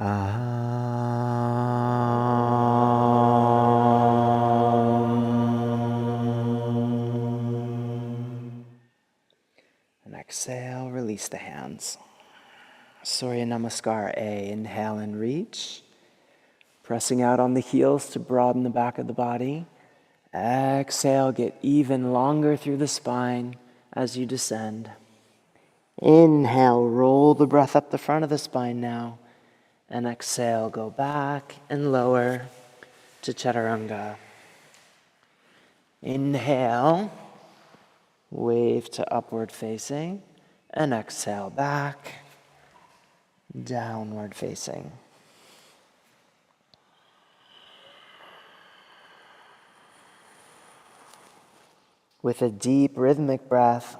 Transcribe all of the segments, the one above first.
And exhale, release the hands. Surya namaskar A, inhale and reach. Pressing out on the heels to broaden the back of the body. Exhale, get even longer through the spine as you descend. Inhale, roll the breath up the front of the spine now. And exhale, go back and lower to chaturanga. Inhale, wave to upward facing. And exhale, back, downward facing. With a deep rhythmic breath,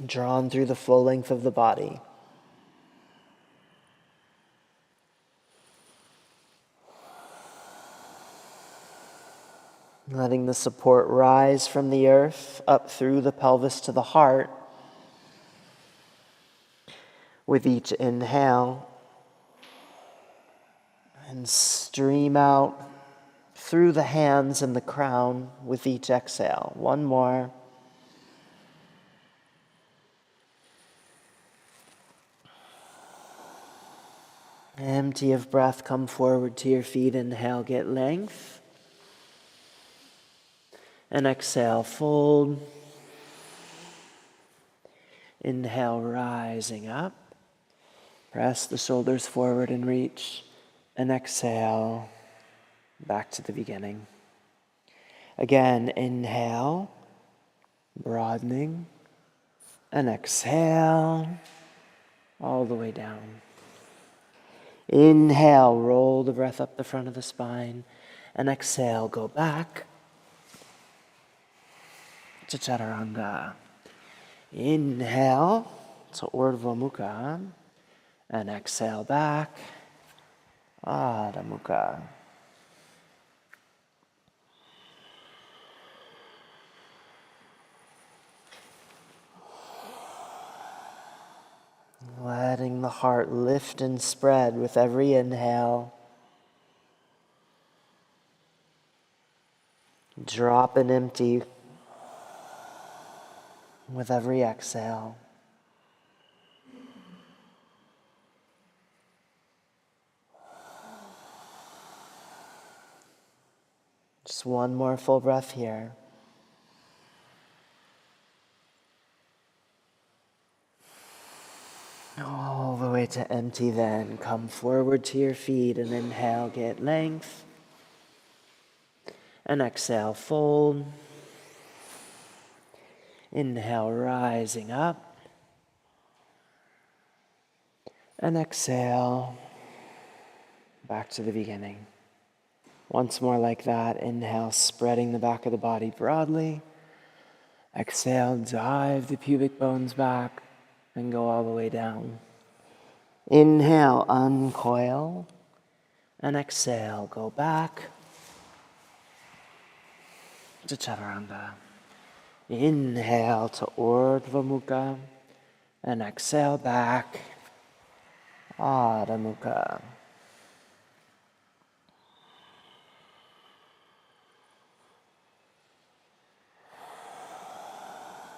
drawn through the full length of the body. Letting the support rise from the earth up through the pelvis to the heart. With each inhale, and stream out through the hands and the crown with each exhale. One more. Empty of breath, come forward to your feet. Inhale, get length. And exhale, fold. Inhale, rising up. Press the shoulders forward and reach. And exhale, back to the beginning. Again, inhale, broadening. And exhale, all the way down. Inhale, roll the breath up the front of the spine. And exhale, go back to chaturanga. Inhale to Urdhva Mukha. And exhale back, Adho Mukha. Letting the heart lift and spread with every inhale. Drop and empty with every exhale. Just one more full breath here. All the way to empty then. Come forward to your feet and inhale, get length. And exhale, fold. Inhale, rising up. And exhale, back to the beginning. Once more like that. Inhale, spreading the back of the body broadly. Exhale, dive the pubic bones back and go all the way down. Inhale, uncoil. And exhale, go back to chaturanga. Inhale to Urdhva Mukha. And exhale back, Adho Mukha.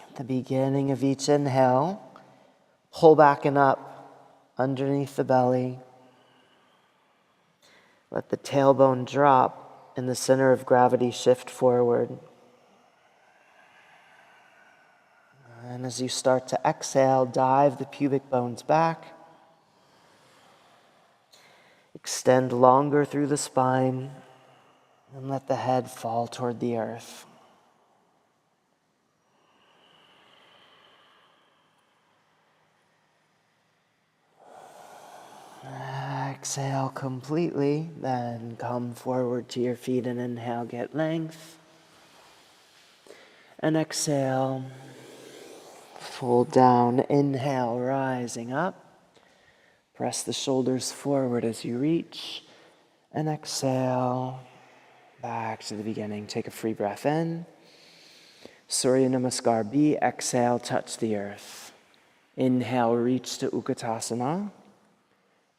At the beginning of each inhale, pull back and up underneath the belly. Let the tailbone drop and the center of gravity shift forward. And as you start to exhale, dive the pubic bones back. Extend longer through the spine and let the head fall toward the earth. Exhale completely, then come forward to your feet and inhale, get length. And exhale, fold down, inhale, rising up. Press the shoulders forward as you reach. And exhale, back to the beginning. Take a free breath in. Surya namaskar B, exhale, touch the earth. Inhale, reach to Utkatasana.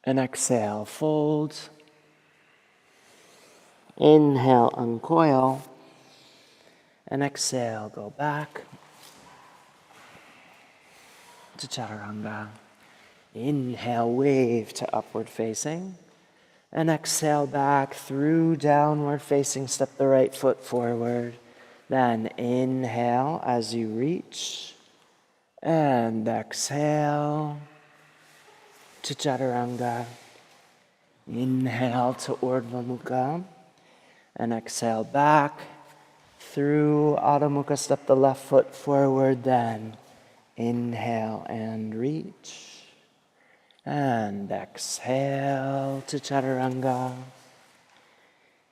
And exhale, fold. Inhale, uncoil. And exhale, go back to Chaturanga. Inhale, wave to upward facing. And exhale back through downward facing. Step the right foot forward. Then inhale as you reach. And exhale to Chaturanga. Inhale to Urdhva Mukha. And exhale back through Adho Mukha. Step the left foot forward. Then inhale and reach. And exhale to Chaturanga.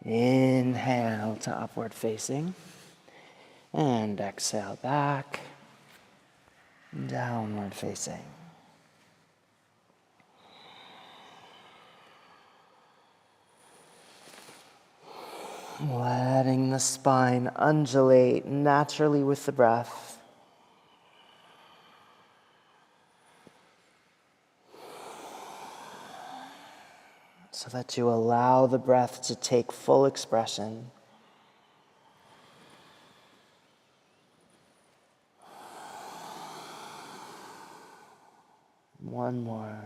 Inhale to upward facing. And exhale back, downward facing. Letting the spine undulate naturally with the breath. So that you allow the breath to take full expression. One more.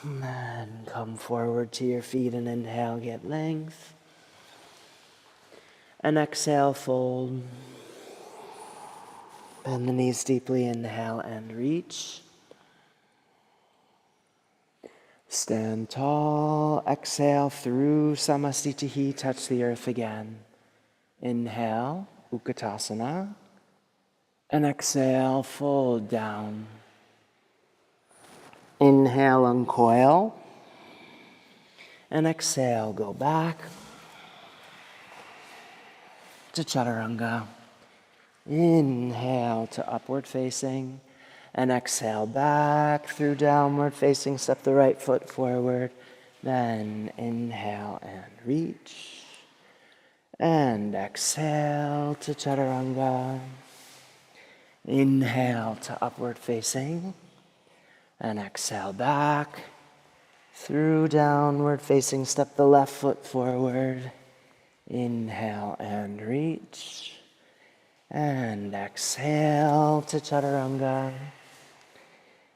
And then come forward to your feet and inhale, get length. And exhale, fold. Bend the knees deeply, inhale and reach. Stand tall, exhale through Samasana, touch the earth again. Inhale, Utkatasana. And exhale, fold down. Inhale, uncoil. And exhale, go back to Chaturanga. Inhale to upward facing, and exhale back through downward facing. Step the right foot forward, then inhale and reach. And exhale to Chaturanga. Inhale to upward facing, and exhale back through downward facing. Step the left foot forward, inhale and reach. And exhale to Chaturanga.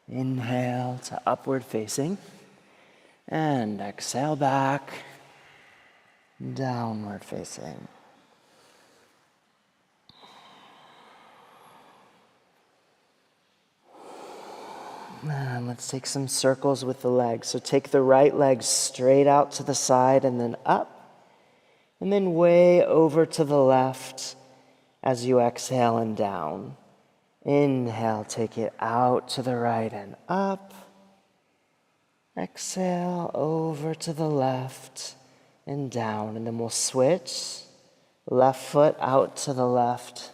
Inhale to upward facing. And exhale back, downward facing. And let's take some circles with the legs. So take the right leg straight out to the side and then up. And then way over to the left. As you exhale and down. Inhale, take it out to the right and up. Exhale, over to the left and down. And then we'll switch. Left foot out to the left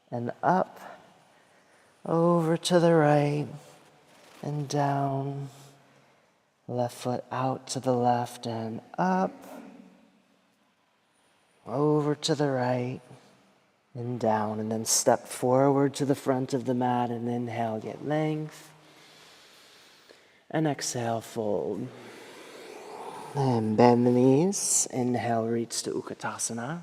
and up. Over to the right and down. Left foot out to the left and up. Over to the right. And down, and then step forward to the front of the mat and inhale, get length. And exhale, fold. And bend the knees. Inhale, reach to Utkatasana.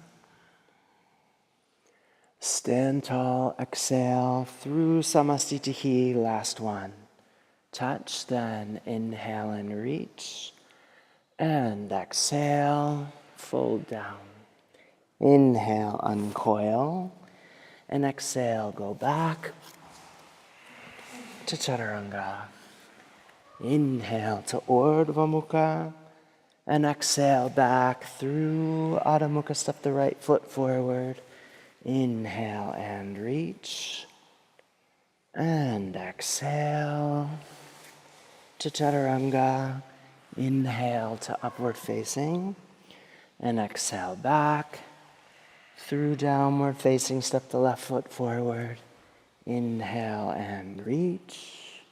Stand tall, exhale through Samasana, last one. Touch, then inhale and reach. And exhale, fold down. Inhale, uncoil, and exhale, go back to Chaturanga. Inhale to Urdhva Mukha, and exhale back through Adho Mukha. Step the right foot forward. Inhale and reach, and exhale to Chaturanga. Inhale to upward facing, and exhale back. Through downward facing, step the left foot forward. Inhale and reach.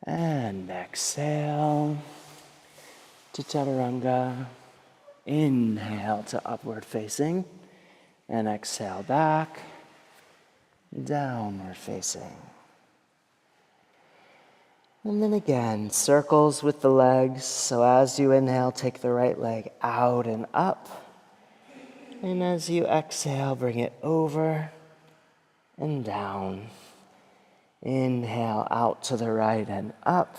And exhale to Chaturanga. Inhale to upward facing. And exhale back, downward facing. And then again, circles with the legs. So as you inhale, take the right leg out and up. And as you exhale, bring it over and down. Inhale out to the right and up.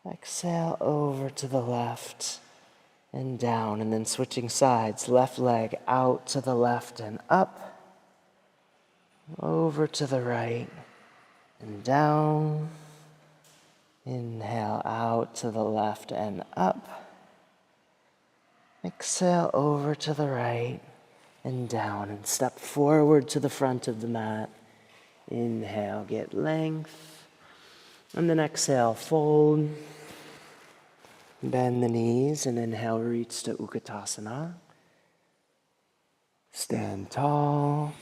Exhale over to the left and down. And then switching sides, left leg out to the left and up. Over to the right and down. Inhale out to the left and up. Exhale over to the right and down, and step forward to the front of the mat. Inhale, get length. And then exhale, fold. Bend the knees and inhale, reach to Utkatasana. Stand tall.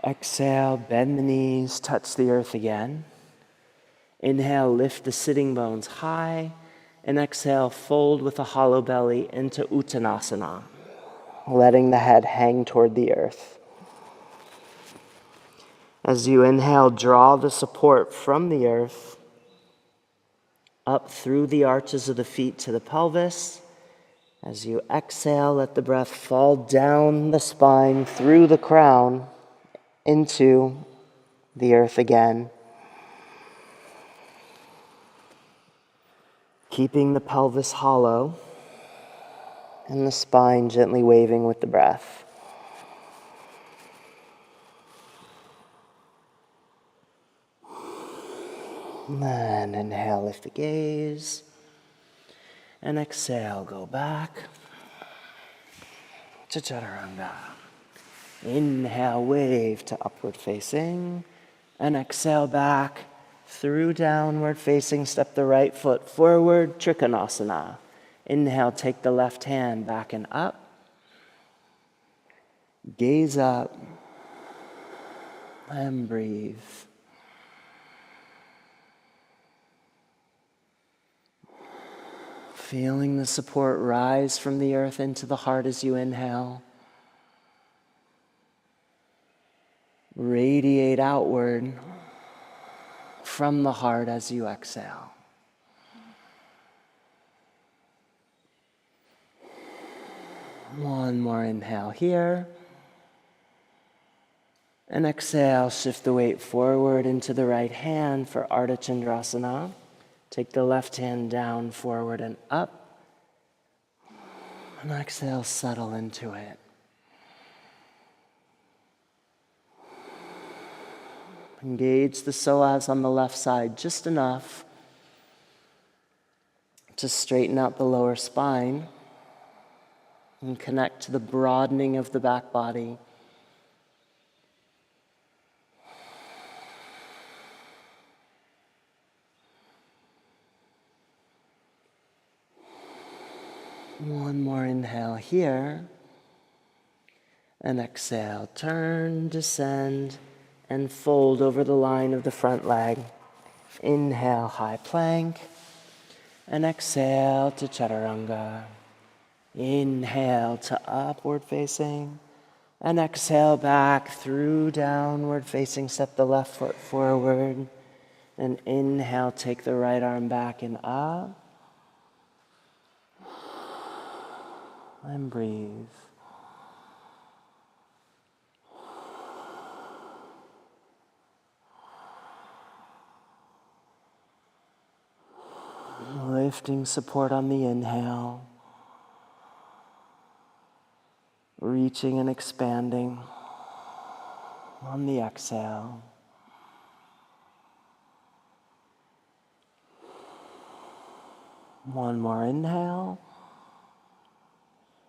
Exhale, bend the knees, touch the earth again. Inhale, lift the sitting bones high. And exhale, fold with a hollow belly into Uttanasana, letting the head hang toward the earth. As you inhale, draw the support from the earth up through the arches of the feet to the pelvis. As you exhale, let the breath fall down the spine through the crown into the earth again. Keeping the pelvis hollow and the spine gently waving with the breath. And inhale, lift the gaze. And exhale, go back to Chaturanga. Inhale, wave to upward facing. And exhale back through downward facing. Step the right foot forward, Trikonasana. Inhale, take the left hand back and up. Gaze up and breathe. Feeling the support rise from the earth into the heart as you inhale. Radiate outward from the heart as you exhale. One more inhale here. And exhale, shift the weight forward into the right hand for Ardha Chandrasana. Take the left hand down, forward, and up. And exhale, settle into it. Engage the psoas on the left side just enough to straighten out the lower spine and connect to the broadening of the back body. One more inhale here. And exhale, turn, descend, and fold over the line of the front leg. Inhale, high plank. And exhale to Chaturanga. Inhale to upward facing. And exhale back through downward facing. Step the left foot forward. And inhale, take the right arm back and up. And breathe. Lifting support on the inhale. Reaching and expanding on the exhale. One more inhale.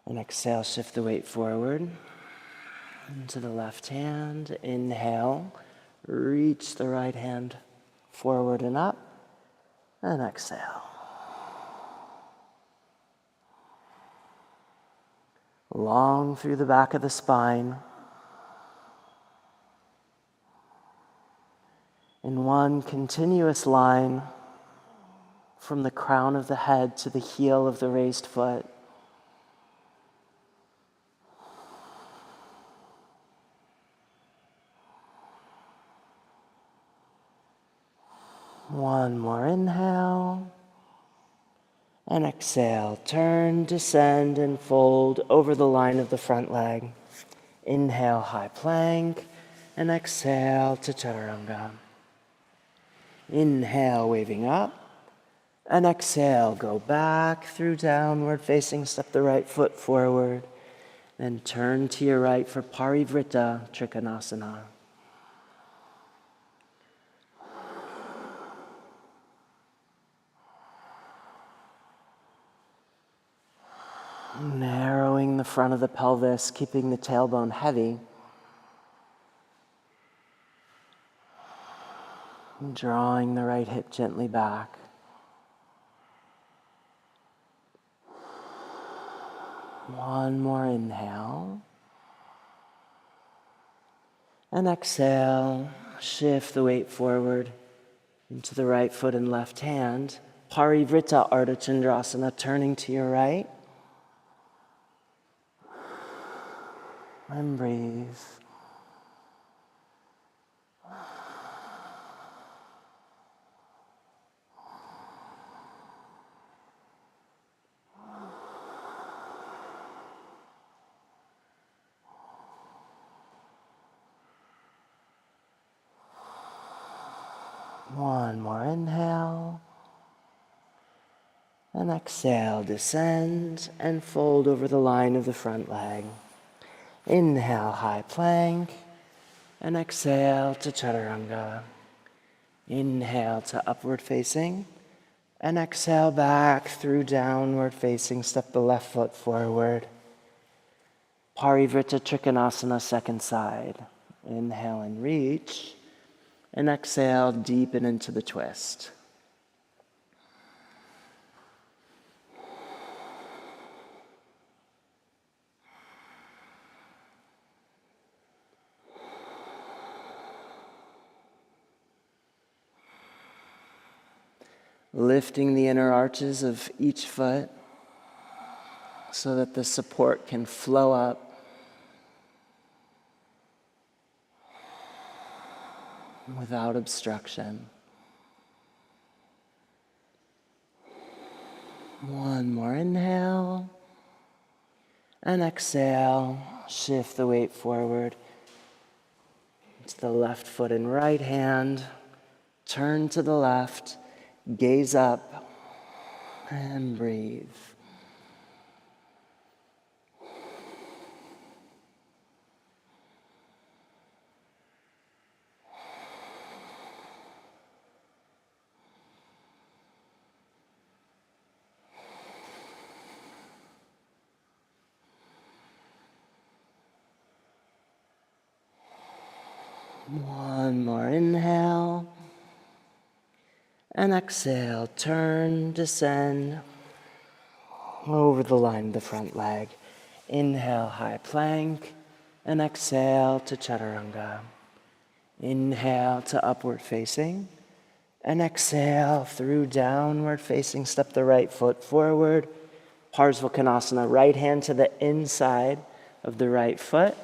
And exhale, shift the weight forward into the left hand. Inhale, reach the right hand forward and up. And exhale. Long through the back of the spine. In one continuous line from the crown of the head to the heel of the raised foot. One more inhale. And exhale, turn, descend, and fold over the line of the front leg. Inhale, high plank, and exhale to chaturanga. Inhale, waving up, and exhale, go back through downward facing, step the right foot forward, then turn to your right for Parivrtta Trikonasana. Narrowing the front of the pelvis, keeping the tailbone heavy. Drawing the right hip gently back. One more inhale. And exhale, shift the weight forward into the right foot and left hand. Parivrtta Ardha Chandrasana, turning to your right. And breathe. One more inhale. And exhale, descend and fold over the line of the front leg. Inhale, high plank, and exhale to chaturanga. Inhale to upward facing, and exhale back through downward facing. Step the left foot forward. Parivrtta Trikonasana, second side. Inhale and reach, and exhale, deepen into the twist. Lifting the inner arches of each foot so that the support can flow up. Without obstruction. One more inhale. And exhale, shift the weight forward to the left foot and right hand. Turn to the left. Gaze up and breathe. One more inhale. And exhale, turn, descend over the line of the front leg. Inhale, high plank, and exhale to chaturanga. Inhale to upward facing, and exhale through downward facing. Step the right foot forward. Parsvakonasana, right hand to the inside of the right foot,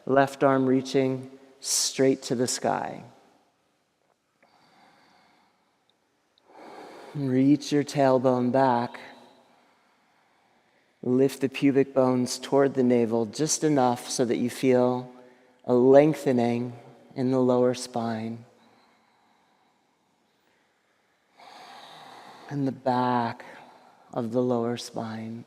left arm reaching straight to the sky. Reach your tailbone back. Lift the pubic bones toward the navel just enough so that you feel a lengthening in the lower spine. And the back of the lower spine.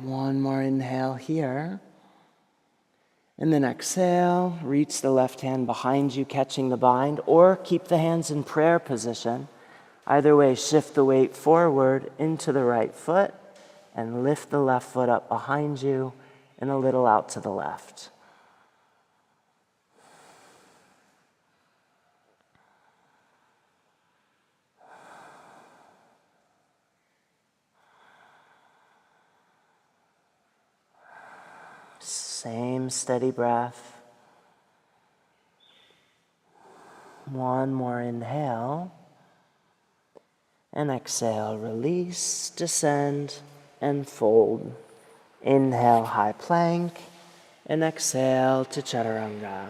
One more inhale here. And then exhale, reach the left hand behind you, catching the bind, or keep the hands in prayer position. Either way, shift the weight forward into the right foot and lift the left foot up behind you and a little out to the left. Same steady breath. One more inhale. And exhale, release, descend, and fold. Inhale, high plank, and exhale to chaturanga.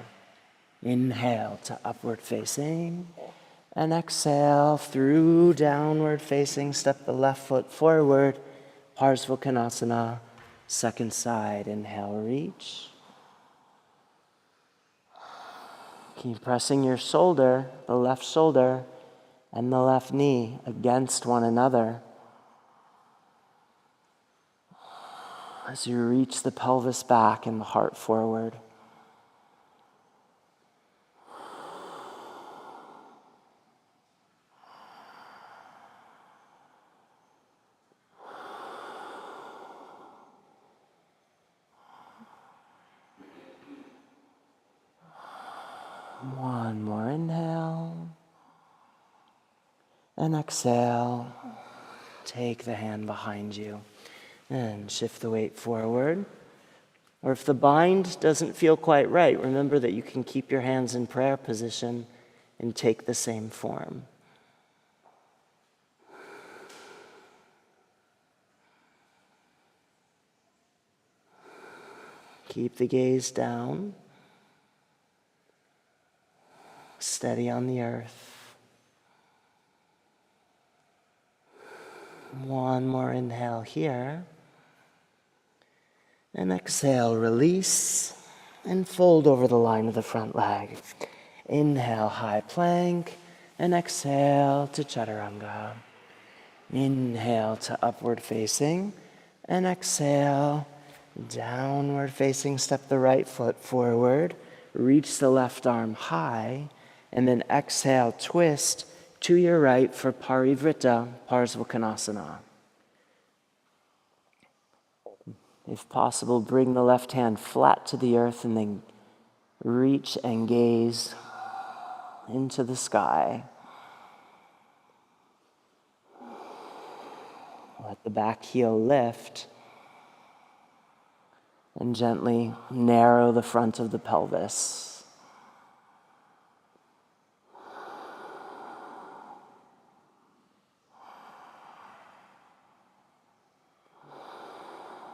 Inhale to upward facing, and exhale through downward facing. Step the left foot forward, Parsvakonasana, second side. Inhale, reach. Keep pressing your shoulder, the left shoulder, and the left knee against one another as you reach the pelvis back and the heart forward. One more inhale, and exhale. Take the hand behind you and shift the weight forward. Or if the bind doesn't feel quite right, remember that you can keep your hands in prayer position and take the same form. Keep the gaze down, steady on the earth. One more inhale here. And exhale, release, and fold over the line of the front leg. Inhale, high plank, and exhale to chaturanga. Inhale to upward facing, and exhale, downward facing. Step the right foot forward, reach the left arm high, and then exhale, twist to your right for Parivrtta, Parsvakonasana. If possible, bring the left hand flat to the earth and then reach and gaze into the sky. Let the back heel lift and gently narrow the front of the pelvis.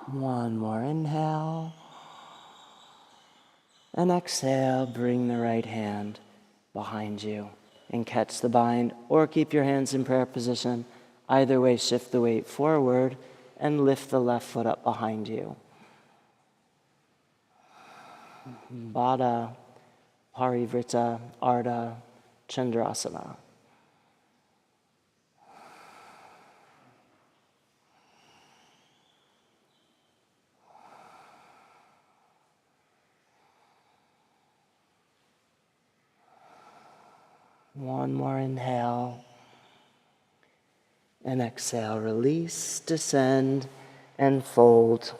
One more inhale, and exhale, bring the right hand behind you and catch the bind, or keep your hands in prayer position. Either way, shift the weight forward and lift the left foot up behind you. Baddha, Parivrtta, Ardha, Chandrasana. One more inhale, and exhale, release, descend, and fold.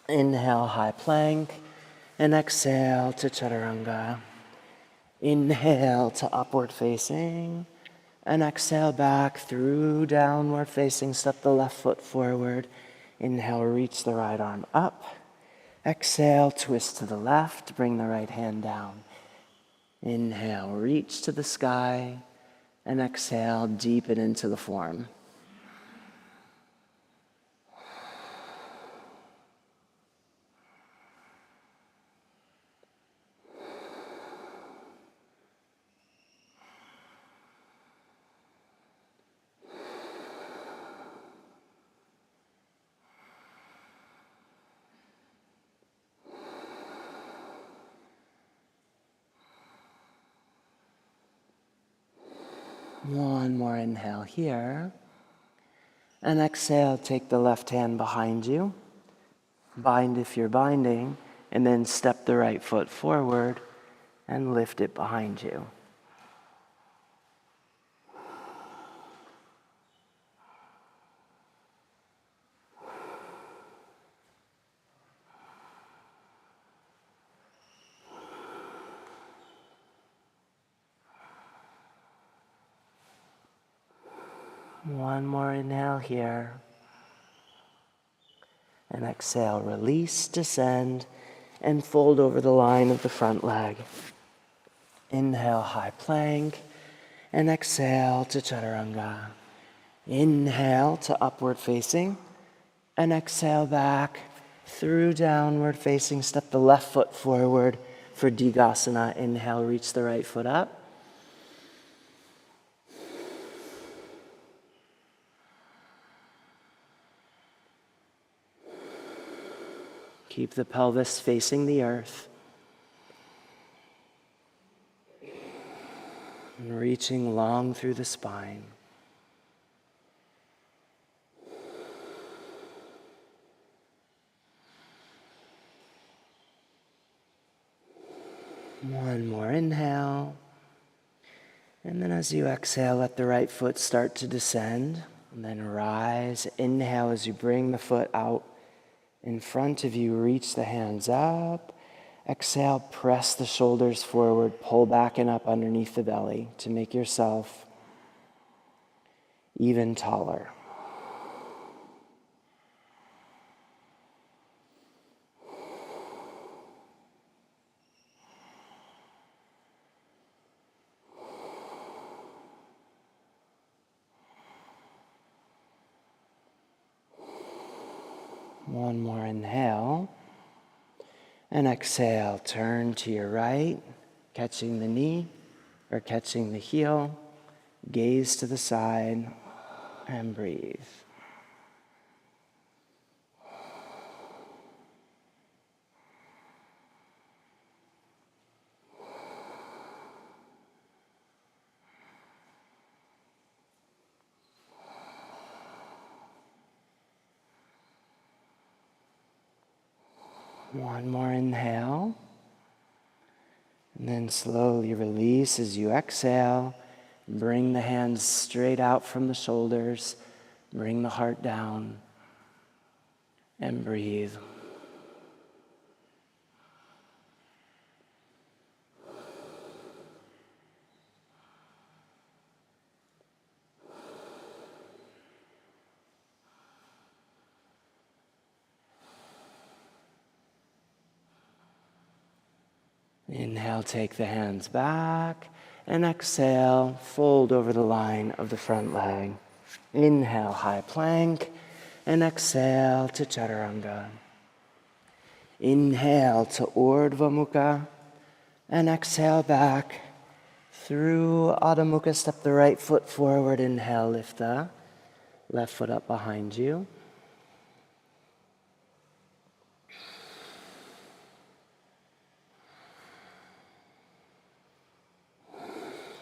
Inhale, high plank, and exhale to chaturanga. Inhale to upward facing, and exhale back through downward facing. Step the left foot forward. Inhale, reach the right arm up. Exhale, twist to the left, bring the right hand down. Inhale, reach to the sky, and exhale, deepen into the form. One more inhale here. And exhale, take the left hand behind you. Bind if you're binding, and then step the right foot forward and lift it behind you. One more inhale here. And exhale, release, descend, and fold over the line of the front leg. Inhale, high plank, and exhale to chaturanga. Inhale to upward facing, And exhale back through downward facing. Step the left foot forward for Digasana. Inhale, reach the right foot up. Keep the pelvis facing the earth. And reaching long through the spine. One more inhale. And then as you exhale, let the right foot start to descend. And then rise. Inhale as you bring the foot out in front of you. Reach the hands up. Exhale, press the shoulders forward. Pull back and up underneath the belly to make yourself even taller. One more inhale. And exhale, turn to your right, catching the knee or catching the heel. Gaze to the side and breathe. One more inhale. And then slowly release as you exhale. Bring the hands straight out from the shoulders. Bring the heart down. And breathe. Inhale, take the hands back, and exhale, fold over the line of the front leg. Inhale, high plank, and exhale to Chaturanga. Inhale to Urdhva Mukha, and exhale back through Adho Mukha. Step the right foot forward. Inhale, lift the left foot up behind you.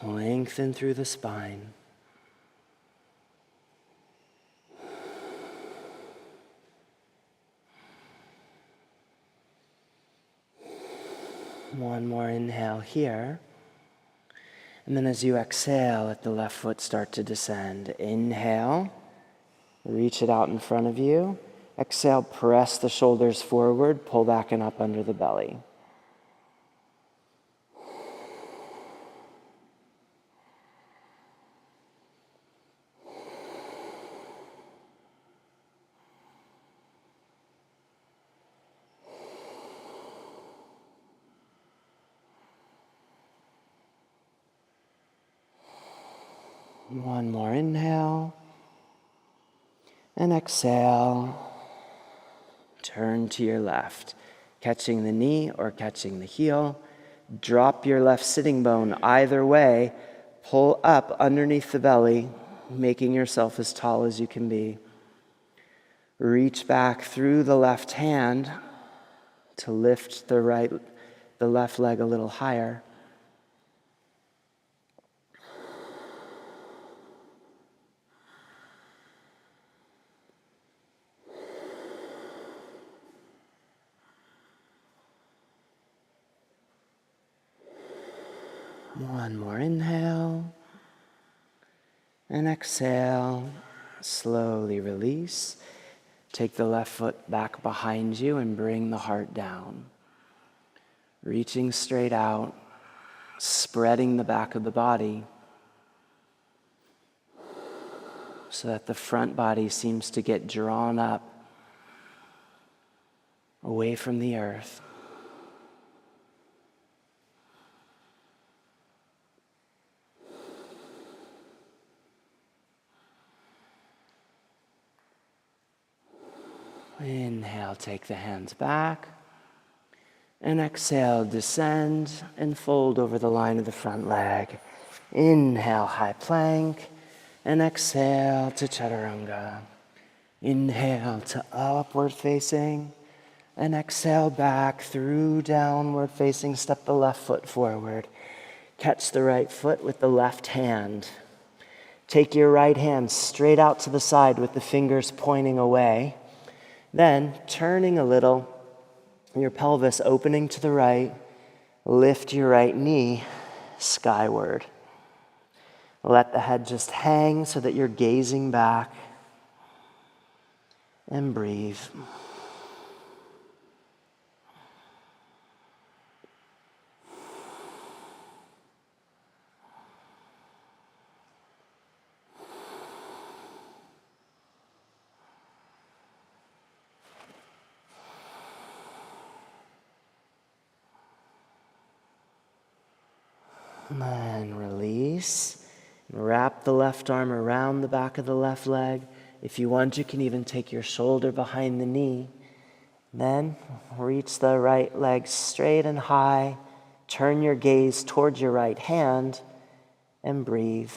Lengthen through the spine. One more inhale here. And then as you exhale, let the left foot start to descend. Inhale, reach it out in front of you. Exhale, press the shoulders forward, pull back and up under the belly. One more inhale. And exhale. Turn to your left, catching the knee or catching the heel. Drop your left sitting bone either way. Pull up underneath the belly, making yourself as tall as you can be. Reach back through the left hand to lift the left leg a little higher. One more inhale. And exhale. Slowly release. Take the left foot back behind you and bring the heart down. Reaching straight out, spreading the back of the body so that the front body seems to get drawn up away from the earth. Inhale, take the hands back. And exhale, descend and fold over the line of the front leg. Inhale, high plank. And exhale to chaturanga. Inhale to upward facing. And exhale back through downward facing. Step the left foot forward. Catch the right foot with the left hand. Take your right hand straight out to the side with the fingers pointing away. Then, turning a little, your pelvis opening to the right, lift your right knee skyward. Let the head just hang so that you're gazing back. And breathe. And release. Wrap the left arm around the back of the left leg. If you want, you can even take your shoulder behind the knee. Then reach the right leg straight and high. Turn your gaze towards your right hand and breathe.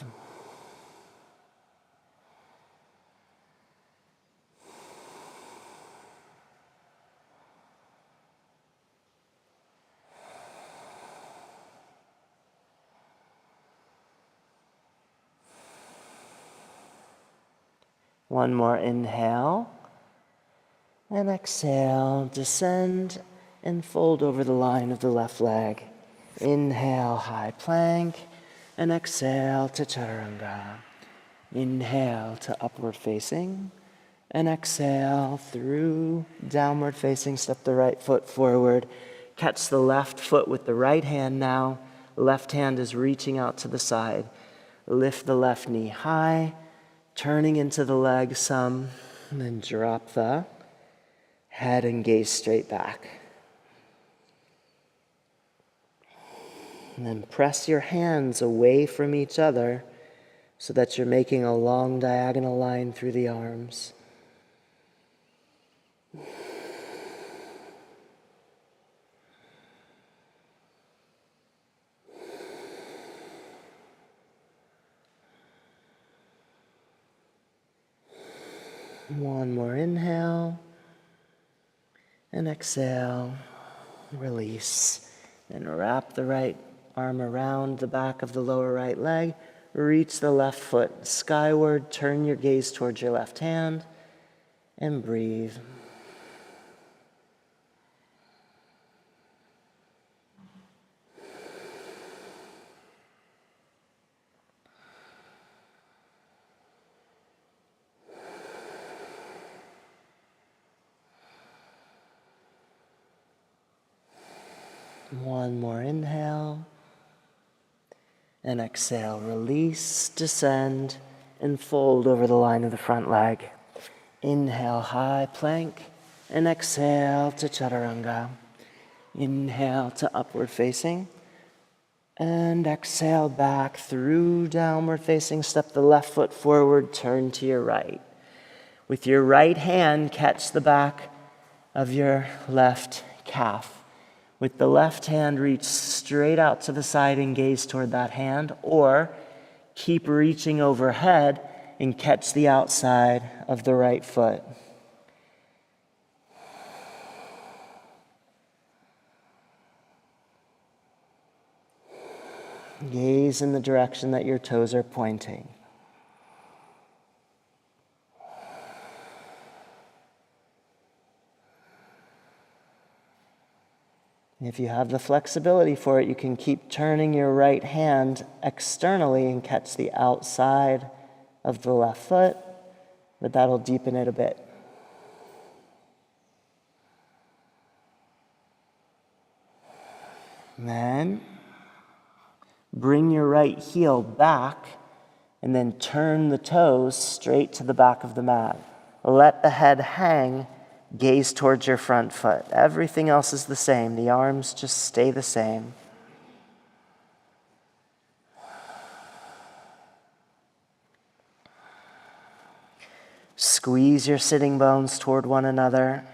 One more inhale, and exhale, descend and fold over the line of the left leg. Inhale, high plank, and exhale to chaturanga. Inhale to upward facing, and exhale through downward facing. Step the right foot forward. Catch the left foot with the right hand now. Left hand is reaching out to the side. Lift the left knee high. Turning into the leg some, and then drop the head and gaze straight back. And then press your hands away from each other so that you're making a long diagonal line through the arms. One more inhale, and exhale, release. And wrap the right arm around the back of the lower right leg. Reach the left foot skyward. Turn your gaze towards your left hand, and breathe. One more inhale, and exhale, release, descend, and fold over the line of the front leg. Inhale, high plank, and exhale to chaturanga. Inhale to upward facing, and exhale back through downward facing. Step the left foot forward, turn to your right. With your right hand, catch the back of your left calf. With the left hand, reach straight out to the side and gaze toward that hand, or keep reaching overhead and catch the outside of the right foot. Gaze in the direction that your toes are pointing. If you have the flexibility for it, you can keep turning your right hand externally and catch the outside of the left foot, but that'll deepen it a bit. Then bring your right heel back and then turn the toes straight to the back of the mat. Let the head hang. Gaze towards your front foot. Everything else is the same. The arms just stay the same. Squeeze your sitting bones toward one another.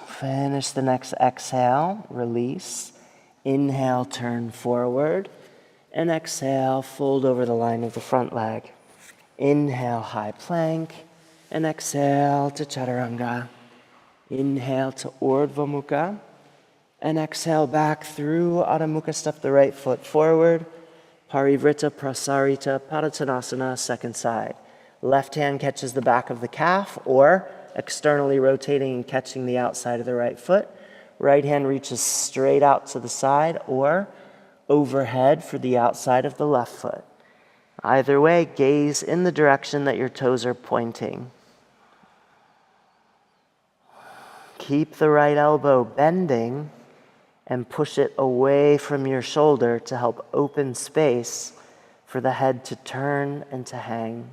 Finish the next exhale, release. Inhale, turn forward. And exhale, fold over the line of the front leg. Inhale, high plank. And exhale to chaturanga. Inhale to Urdhva Mukha. And exhale back through Adho Mukha. Step the right foot forward. Parivrtta Prasarita Padottanasana, second side. Left hand catches the back of the calf, or externally rotating and catching the outside of the right foot. Right hand reaches straight out to the side, or overhead for the outside of the left foot. Either way, gaze in the direction that your toes are pointing. Keep the right elbow bending and push it away from your shoulder to help open space for the head to turn and to hang.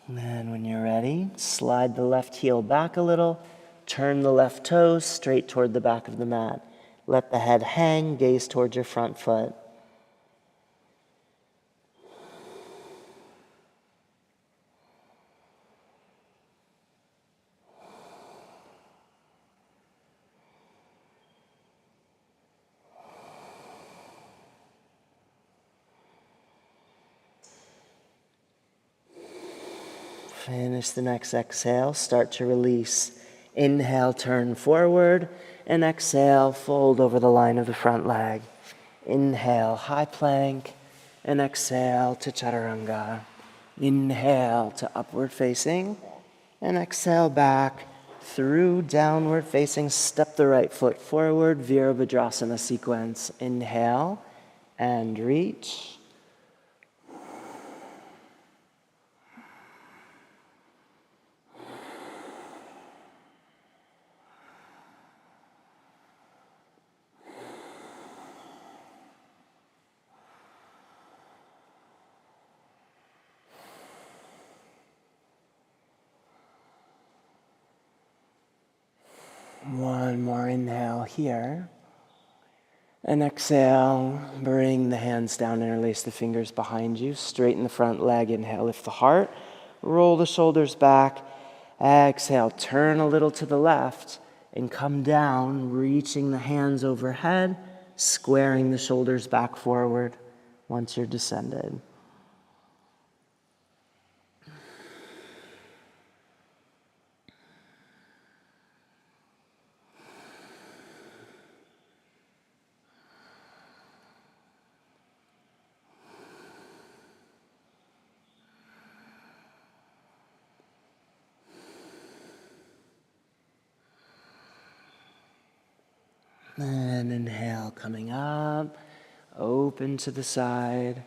And then when you're ready, slide the left heel back a little, turn the left toes straight toward the back of the mat. Let the head hang, gaze towards your front foot. Finish the next exhale, start to release. Inhale, turn forward, and exhale, fold over the line of the front leg. Inhale, high plank, and exhale to chaturanga. Inhale to upward facing, and exhale back through downward facing. Step the right foot forward, Virabhadrasana sequence. Inhale and reach. One more inhale here. And exhale, bring the hands down, interlace the fingers behind you, straighten the front leg. Inhale, lift the heart, roll the shoulders back. Exhale, turn a little to the left and come down, reaching the hands overhead, squaring the shoulders back forward once you're descended. And inhale, coming up, open to the side.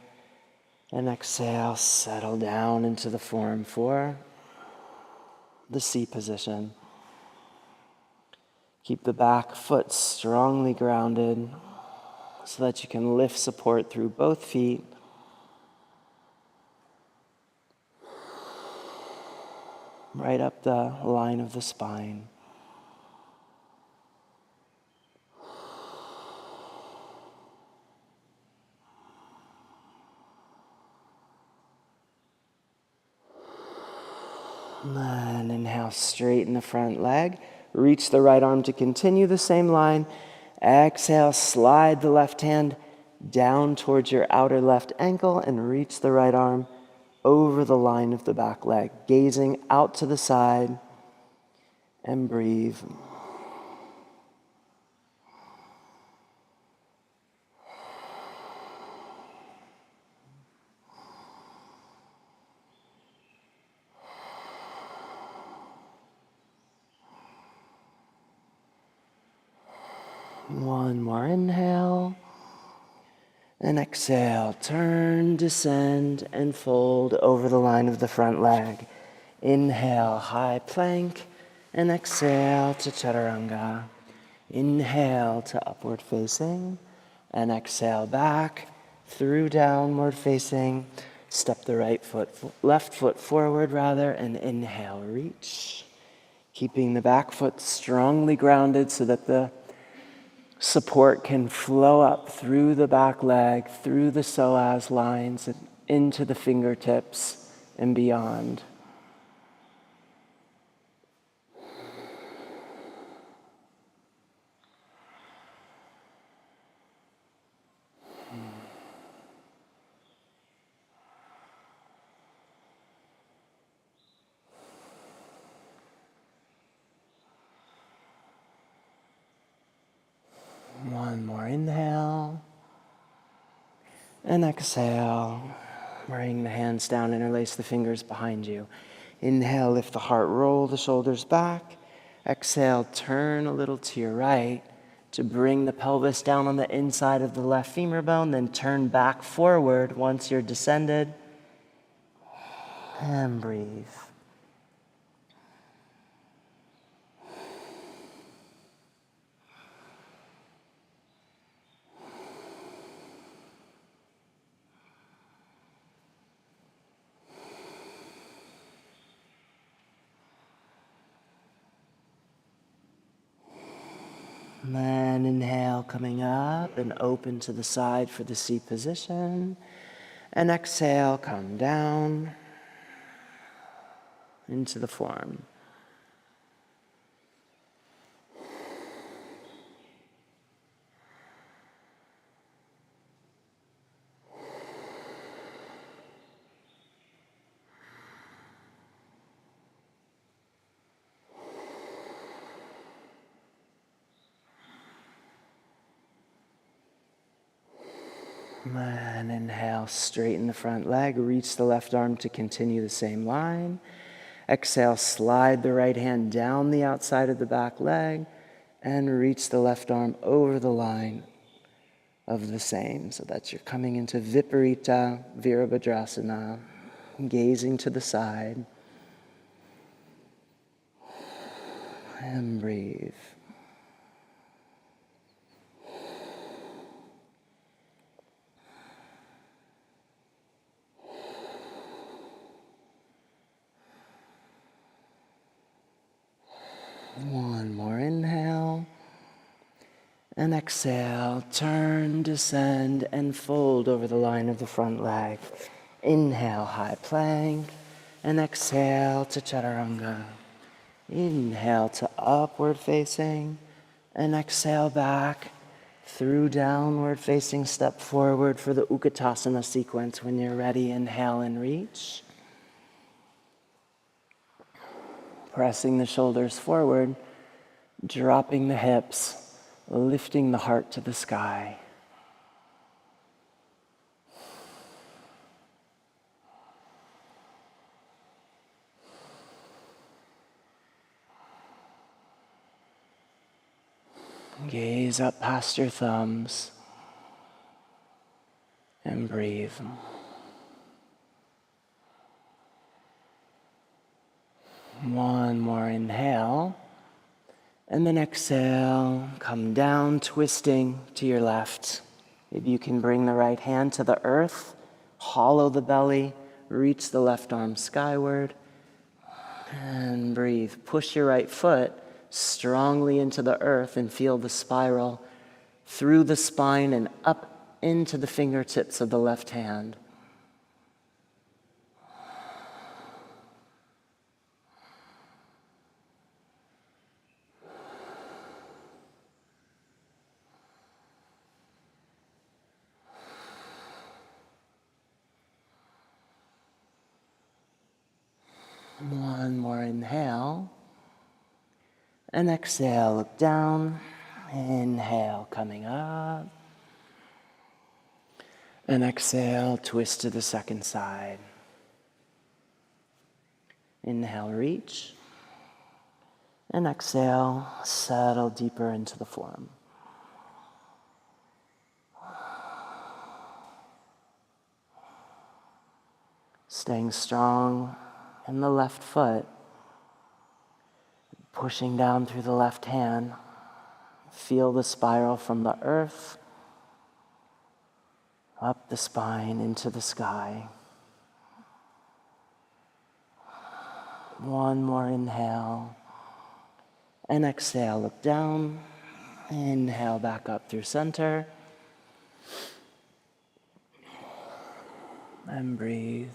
And exhale, settle down into the form for the C position. Keep the back foot strongly grounded so that you can lift support through both feet. Right up the line of the spine. And inhale, straighten the front leg. Reach the right arm to continue the same line. Exhale, slide the left hand down towards your outer left ankle and reach the right arm over the line of the back leg. Gazing out to the side and breathe. One more inhale. And exhale, turn, descend, and fold over the line of the front leg. Inhale, high plank, and exhale to chaturanga. Inhale to upward facing, and exhale back through downward facing. Step the left foot forward rather, and inhale, reach. Keeping the back foot strongly grounded so that the support can flow up through the back leg, through the psoas lines, and into the fingertips and beyond. One more inhale. And exhale. Bring the hands down, interlace the fingers behind you. Inhale, lift the heart, roll the shoulders back. Exhale, turn a little to your right to bring the pelvis down on the inside of the left femur bone, then turn back forward once you're descended. And breathe. And then inhale, coming up and open to the side for the C position. And exhale, come down into the form. And inhale, straighten the front leg, reach the left arm to continue the same line. Exhale, slide the right hand down the outside of the back leg and reach the left arm over the line of the same. So that's you're coming into Viparita Virabhadrasana, gazing to the side. And breathe. One more inhale. And exhale, turn, descend, and fold over the line of the front leg. Inhale, high plank, and exhale to chaturanga. Inhale to upward facing, and exhale back through downward facing, step forward for the Utkatasana sequence. When you're ready, inhale and reach. Pressing the shoulders forward, dropping the hips, lifting the heart to the sky. Gaze up past your thumbs and breathe. One more inhale. And then exhale, come down, twisting to your left. Maybe you can bring the right hand to the earth, hollow the belly, reach the left arm skyward, and breathe. Push your right foot strongly into the earth and feel the spiral through the spine and up into the fingertips of the left hand. One more inhale. And exhale, look down. Inhale, coming up. And exhale, twist to the second side. Inhale, reach. And exhale, settle deeper into the form. Staying strong in the left foot, pushing down through the left hand. Feel the spiral from the earth up the spine into the sky. One more inhale. And exhale, look down. Inhale back up through center. And breathe.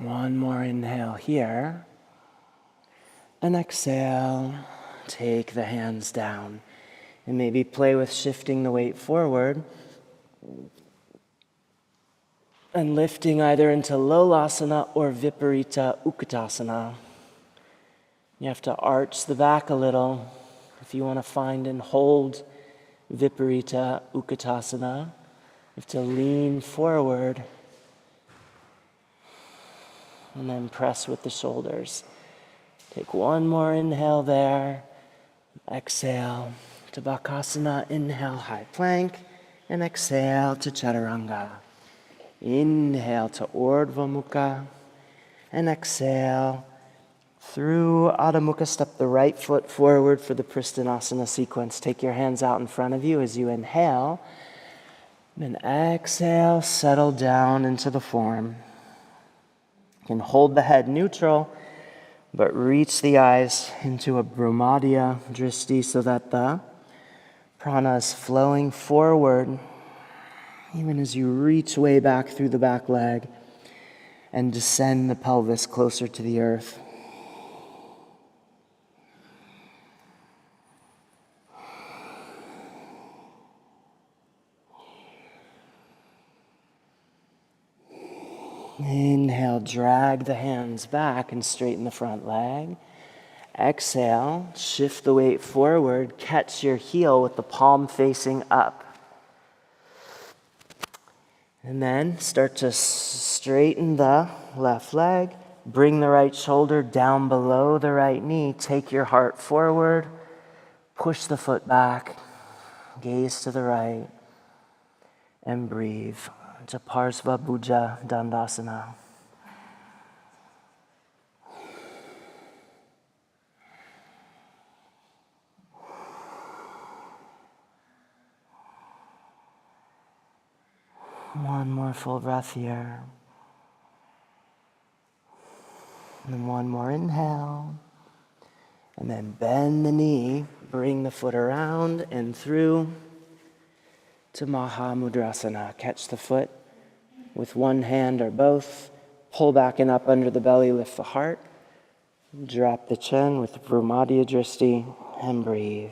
One more inhale here. And exhale, take the hands down. And maybe play with shifting the weight forward. And lifting either into Lolasana or Viparita Utkatasana. You have to arch the back a little if you want to find and hold Viparita Utkatasana. You have to lean forward and then press with the shoulders. Take one more inhale there. Exhale to Bakasana. Inhale, high plank. And exhale to Chaturanga. Inhale to Urdhva Mukha. And exhale through Adho Mukha. Step the right foot forward for the Pristinasana sequence. Take your hands out in front of you as you inhale. Then exhale, settle down into the form. You can hold the head neutral, but reach the eyes into a Brahmadya Drishti so that the prana is flowing forward, even as you reach way back through the back leg and descend the pelvis closer to the earth. Inhale, drag the hands back and straighten the front leg. Exhale, shift the weight forward, catch your heel with the palm facing up. And then start to straighten the left leg, bring the right shoulder down below the right knee, take your heart forward, push the foot back, gaze to the right, and breathe to Parsva Bhuja Dandasana. One more full breath here. And one more inhale. And then bend the knee, bring the foot around and through to Mahamudrasana. Catch the foot with one hand or both. Pull back and up under the belly, lift the heart. Drop the chin with Brahmadya Drishti and breathe.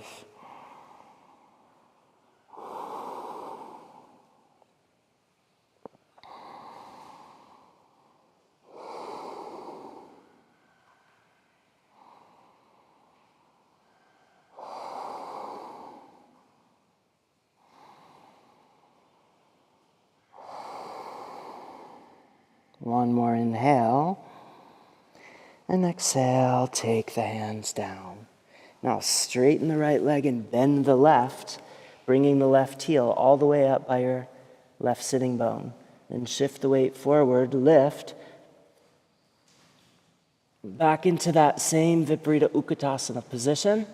One more inhale, and exhale, take the hands down. Now straighten the right leg and bend the left, bringing the left heel all the way up by your left sitting bone. Then shift the weight forward, lift, back into that same Viparita Utkatasana position,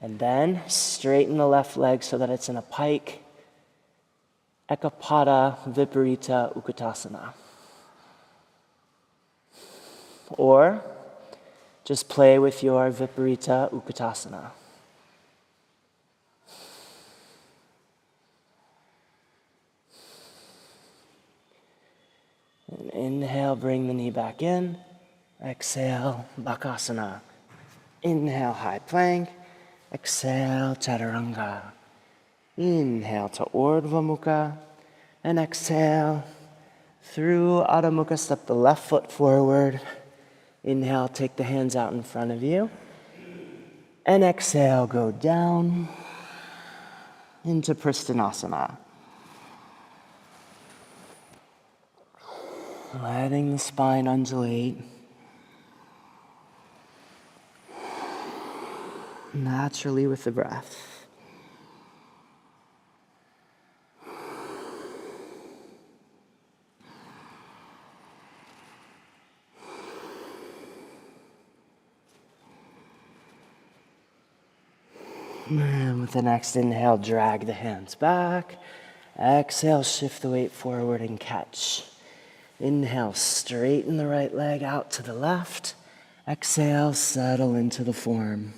and then straighten the left leg so that it's in a pike, Ekapada Viparita Utkatasana. Or just play with your Viparita Utkatasana. And inhale, bring the knee back in. Exhale, Bakasana. Inhale, high plank. Exhale, Chaturanga. Inhale to Urdhva Mukha. And exhale, through Adho Mukha, step the left foot forward. Inhale, take the hands out in front of you. And exhale, go down into Pristinasana. letting the spine undulate naturally with the breath. And with the next inhale, drag the hands back. Exhale, shift the weight forward and catch. Inhale, straighten the right leg out to the left. Exhale, settle into the form.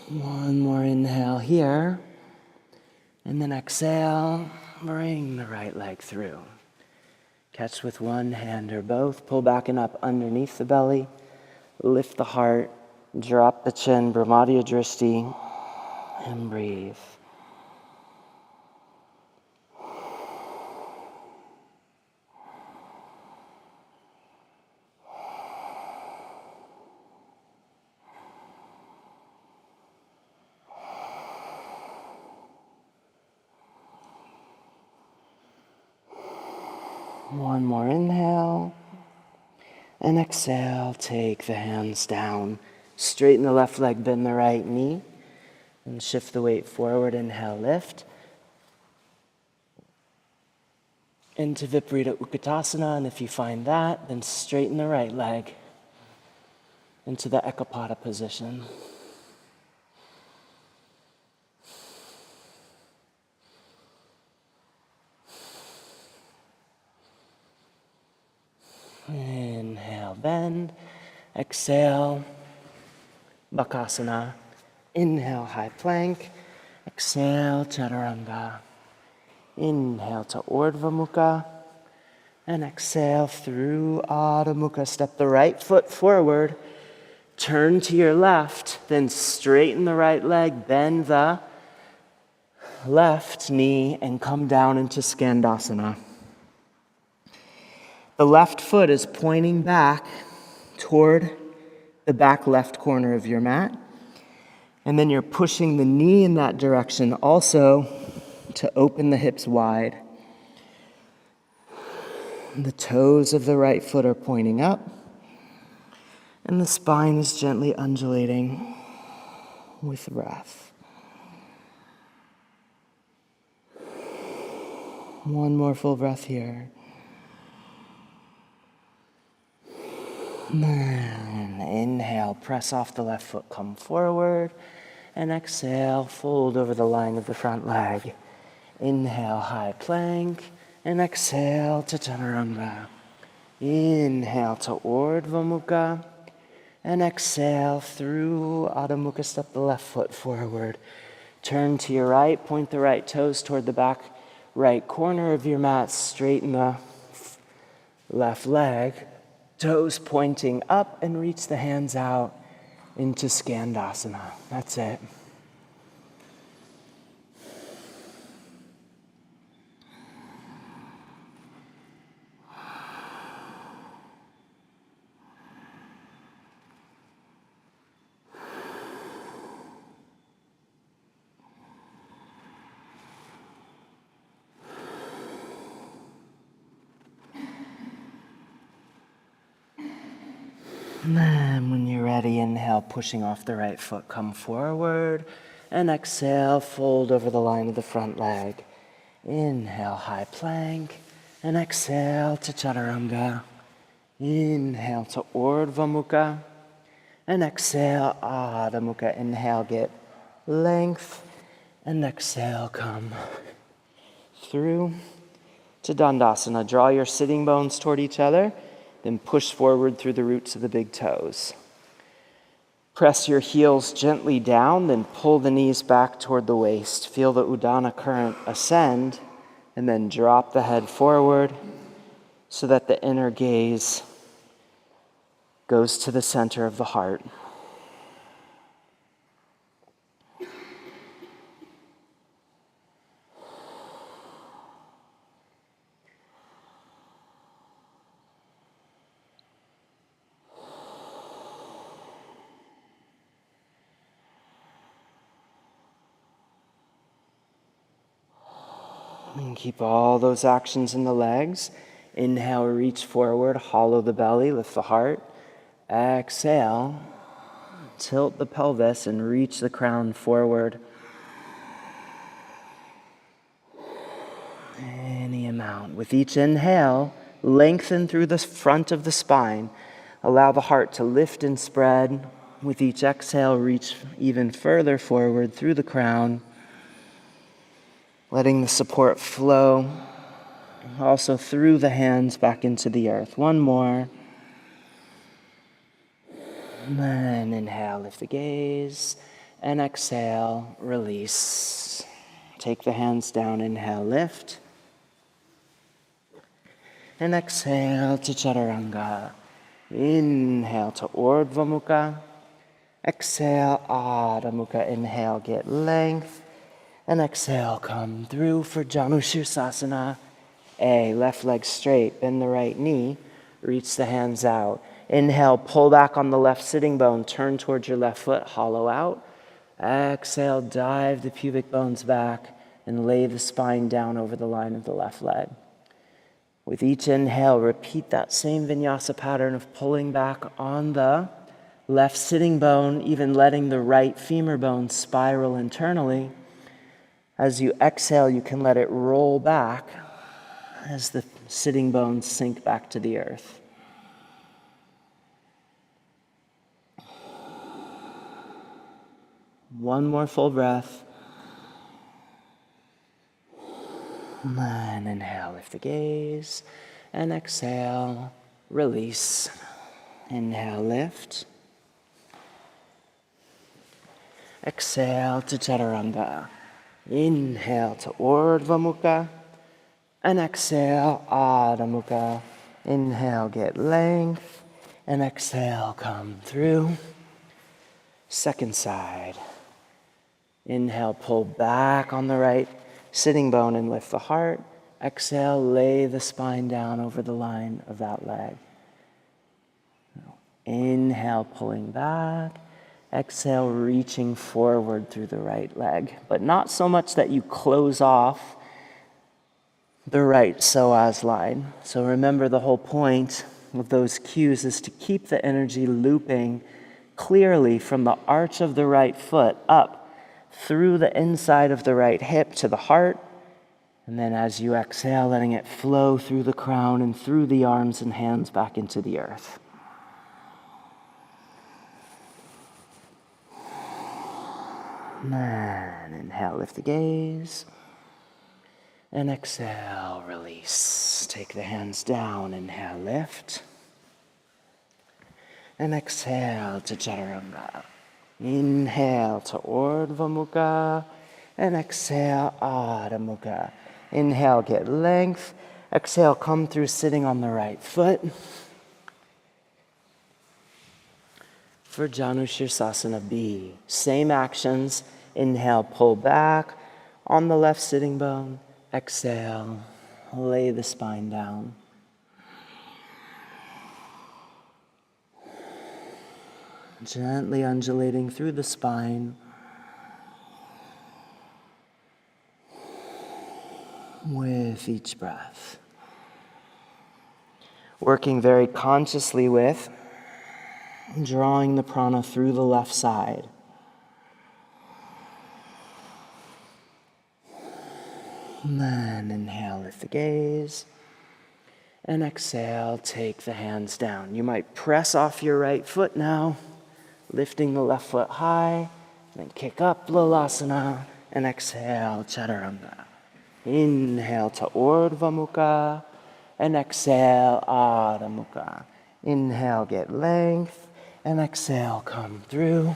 One more inhale here. And then exhale, bring the right leg through. Catch with one hand or both. Pull back and up underneath the belly. Lift the heart. Drop the chin, Brahmadya Drishti, and breathe. One more inhale, and exhale, take the hands down. Straighten the left leg, bend the right knee, and shift the weight forward. Inhale, lift. Into Viparita Utkatasana, and if you find that, then straighten the right leg into the Ekapada position. Inhale, bend. Exhale, Bakasana. Inhale, high plank. Exhale, Chaturanga. Inhale to Urdhva Mukha. And exhale through Adho Mukha. Step the right foot forward. Turn to your left. Then straighten the right leg. Bend the left knee and come down into Skandasana. The left foot is pointing back toward the back left corner of your mat. And then you're pushing the knee in that direction also to open the hips wide. The toes of the right foot are pointing up. And the spine is gently undulating with the breath. One more full breath here. And inhale, press off the left foot, come forward. And exhale, fold over the line of the front leg. Inhale, high plank. And exhale to Chaturanga. Inhale to Urdhva Mukha. And exhale through Adho Mukha, step the left foot forward. Turn to your right, point the right toes toward the back right corner of your mat. Straighten the left leg. Toes pointing up and reach the hands out into Skandasana. That's it. And then when you're ready, inhale, pushing off the right foot, come forward. And exhale, fold over the line of the front leg. Inhale, high plank. And exhale to Chaturanga. Inhale to Urdhva Mukha. And exhale, Adho Mukha. Inhale, get length. And exhale, come through to Dandasana. Draw your sitting bones toward each other. Then push forward through the roots of the big toes. Press your heels gently down, then pull the knees back toward the waist. Feel the Udana current ascend, and then drop the head forward so that the inner gaze goes to the center of the heart. And keep all those actions in the legs. Inhale, reach forward, hollow the belly, lift the heart. Exhale, tilt the pelvis and reach the crown forward. Any amount. With each inhale, lengthen through the front of the spine. Allow the heart to lift and spread. With each exhale, reach even further forward through the crown. Letting the support flow. Also through the hands back into the earth. One more. And then inhale, lift the gaze. And exhale, release. Take the hands down, inhale, lift. And exhale to Chaturanga. Inhale to Urdhva Mukha. Exhale, Adho Mukha. Inhale, get length. And exhale, come through for Janushirasana. A, left leg straight, bend the right knee, reach the hands out. Inhale, pull back on the left sitting bone, turn towards your left foot, hollow out. Exhale, dive the pubic bones back and lay the spine down over the line of the left leg. With each inhale, repeat that same vinyasa pattern of pulling back on the left sitting bone, even letting the right femur bone spiral internally. As you exhale, you can let it roll back as the sitting bones sink back to the earth. One more full breath. And then inhale, lift the gaze. And exhale, release. Inhale, lift. Exhale to Chaturanga. Inhale to Urdhva Mukha. And exhale, Adho Mukha. Inhale, get length. And exhale, come through. Second side. Inhale, pull back on the right sitting bone and lift the heart. Exhale, lay the spine down over the line of that leg. Inhale, pulling back. Exhale, reaching forward through the right leg. But not so much that you close off the right psoas line. So remember, the whole point of those cues is to keep the energy looping clearly from the arch of the right foot up through the inside of the right hip to the heart. And then as you exhale, letting it flow through the crown and through the arms and hands back into the earth. And inhale, lift the gaze. And exhale, release. Take the hands down, inhale, lift. And exhale to Chaturanga. Inhale to Urdhva Mukha. And exhale, Adho Mukha. Inhale, get length. Exhale, come through sitting on the right foot. For Janushirasana B, same actions. Inhale, pull back on the left sitting bone. Exhale, lay the spine down. Gently undulating through the spine. With each breath. Working very consciously with drawing the prana through the left side. And then inhale, lift the gaze. And exhale, take the hands down. You might press off your right foot now, lifting the left foot high. Then kick up Lalasana. And exhale, Chaturanga. Inhale to Urdhva Mukha. And exhale, Adho Mukha. Inhale, get length. And exhale, come through.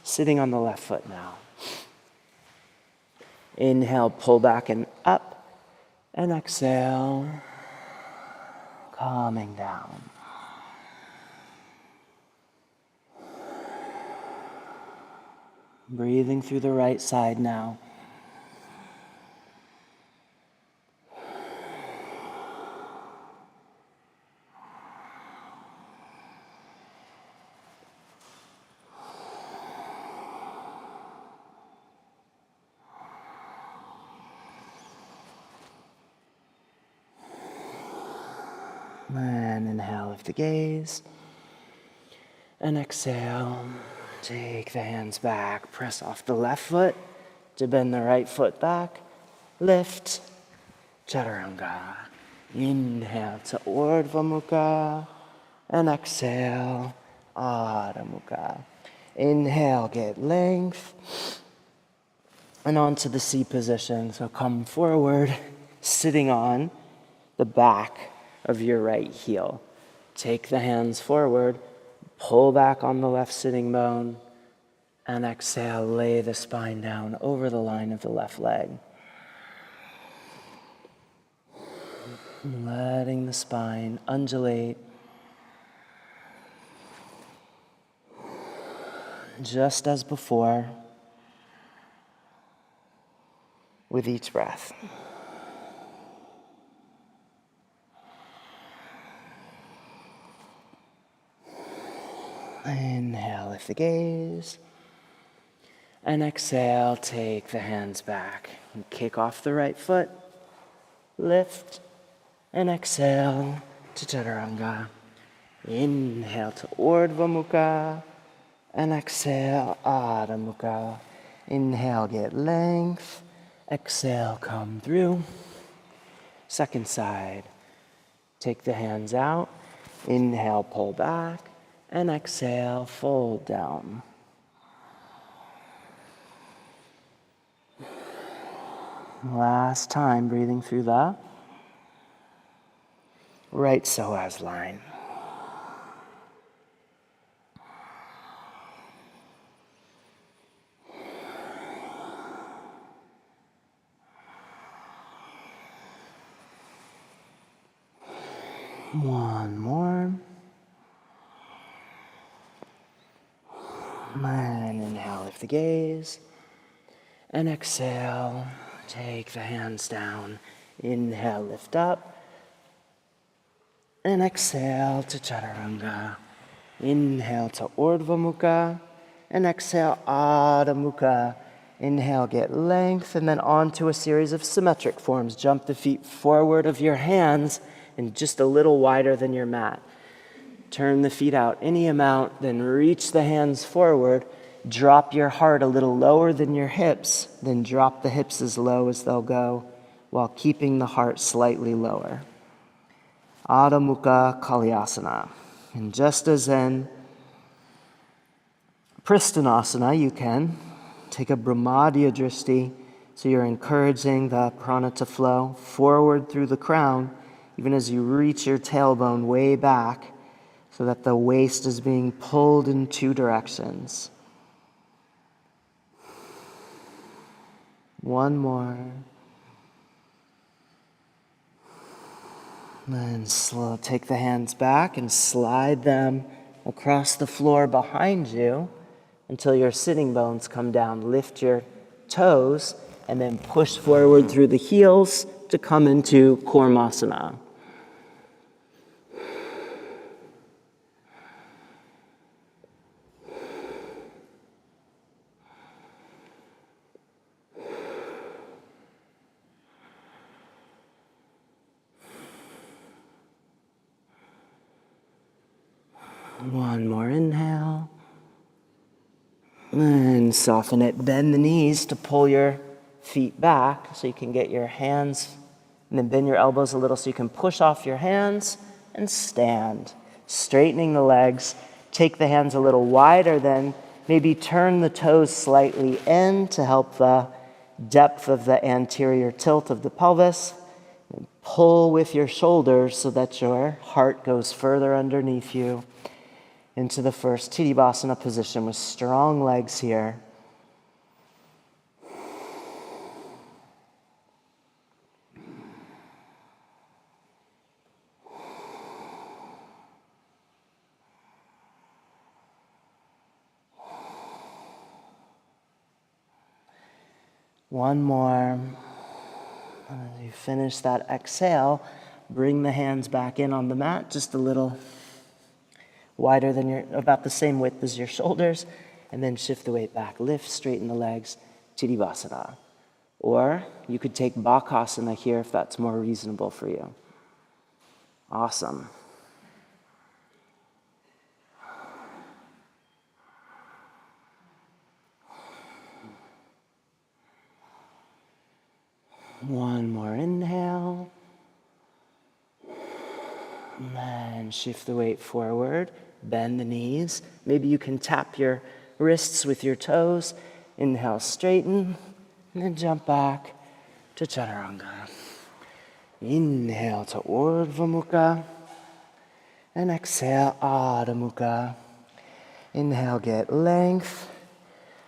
Sitting on the left foot now. Inhale, pull back and up. And exhale, calming down. Breathing through the right side now. And inhale, lift the gaze. And exhale, take the hands back. Press off the left foot to bend the right foot back. Lift, chaturanga. Inhale to Urdhva Mukha. And exhale, Adho Mukha. Inhale, get length. And onto the C position. So come forward, sitting on the back of your right heel. Take the hands forward, pull back on the left sitting bone, and exhale, lay the spine down over the line of the left leg. Letting the spine undulate. Just as before, with each breath. Inhale, lift the gaze. And exhale, take the hands back. And kick off the right foot. Lift. And exhale to chaturanga. Inhale to Urdhva Mukha. And exhale, Adho Mukha. Inhale, get length. Exhale, come through. Second side. Take the hands out. Inhale, pull back. And exhale, fold down. Last time, breathing through the right psoas line. One more. And inhale, lift the gaze. And exhale, take the hands down. Inhale, lift up. And exhale to chaturanga. Inhale to Urdhva Mukha. And exhale, Adho Mukha. Inhale, get length. And then onto a series of symmetric forms. Jump the feet forward of your hands and just a little wider than your mat. Turn the feet out any amount, then reach the hands forward. Drop your heart a little lower than your hips, then drop the hips as low as they'll go while keeping the heart slightly lower. Adho Mukha Kalyasana. And just as in Pristinasana, you can take a Brahmadya Drishti, so you're encouraging the prana to flow forward through the crown, even as you reach your tailbone way back, so that the waist is being pulled in two directions. One more. Then take the hands back and slide them across the floor behind you until your sitting bones come down. Lift your toes and then push forward through the heels to come into Kurmasana. One more inhale. And soften it. Bend the knees to pull your feet back so you can get your hands, and then bend your elbows a little so you can push off your hands and stand. Straightening the legs. Take the hands a little wider, then maybe turn the toes slightly in to help the depth of the anterior tilt of the pelvis. And pull with your shoulders so that your heart goes further underneath you into the first Tadasana position with strong legs here. One more. And as you finish that exhale, bring the hands back in on the mat, just a little wider than about the same width as your shoulders, and then shift the weight back. Lift, straighten the legs, Tadasana. Or you could take Bakasana here if that's more reasonable for you. Awesome. One more inhale. And shift the weight forward. Bend the knees. Maybe you can tap your wrists with your toes. Inhale, straighten. And then jump back to Chaturanga. Inhale to Urdhva Mukha. And exhale, Adho Mukha. Inhale, get length.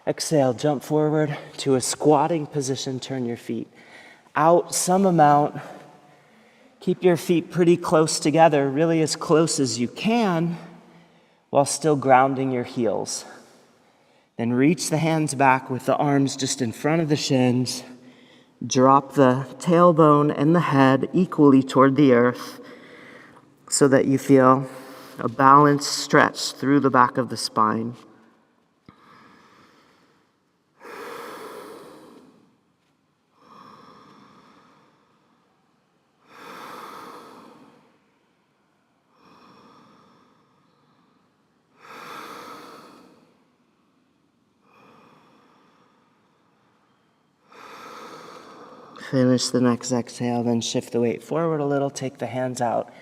Exhale, jump forward to a squatting position. Turn your feet out some amount. Keep your feet pretty close together, really as close as you can, while still grounding your heels. Then reach the hands back with the arms just in front of the shins. Drop the tailbone and the head equally toward the earth so that you feel a balanced stretch through the back of the spine. Finish the next exhale, then shift the weight forward a little. Take the hands out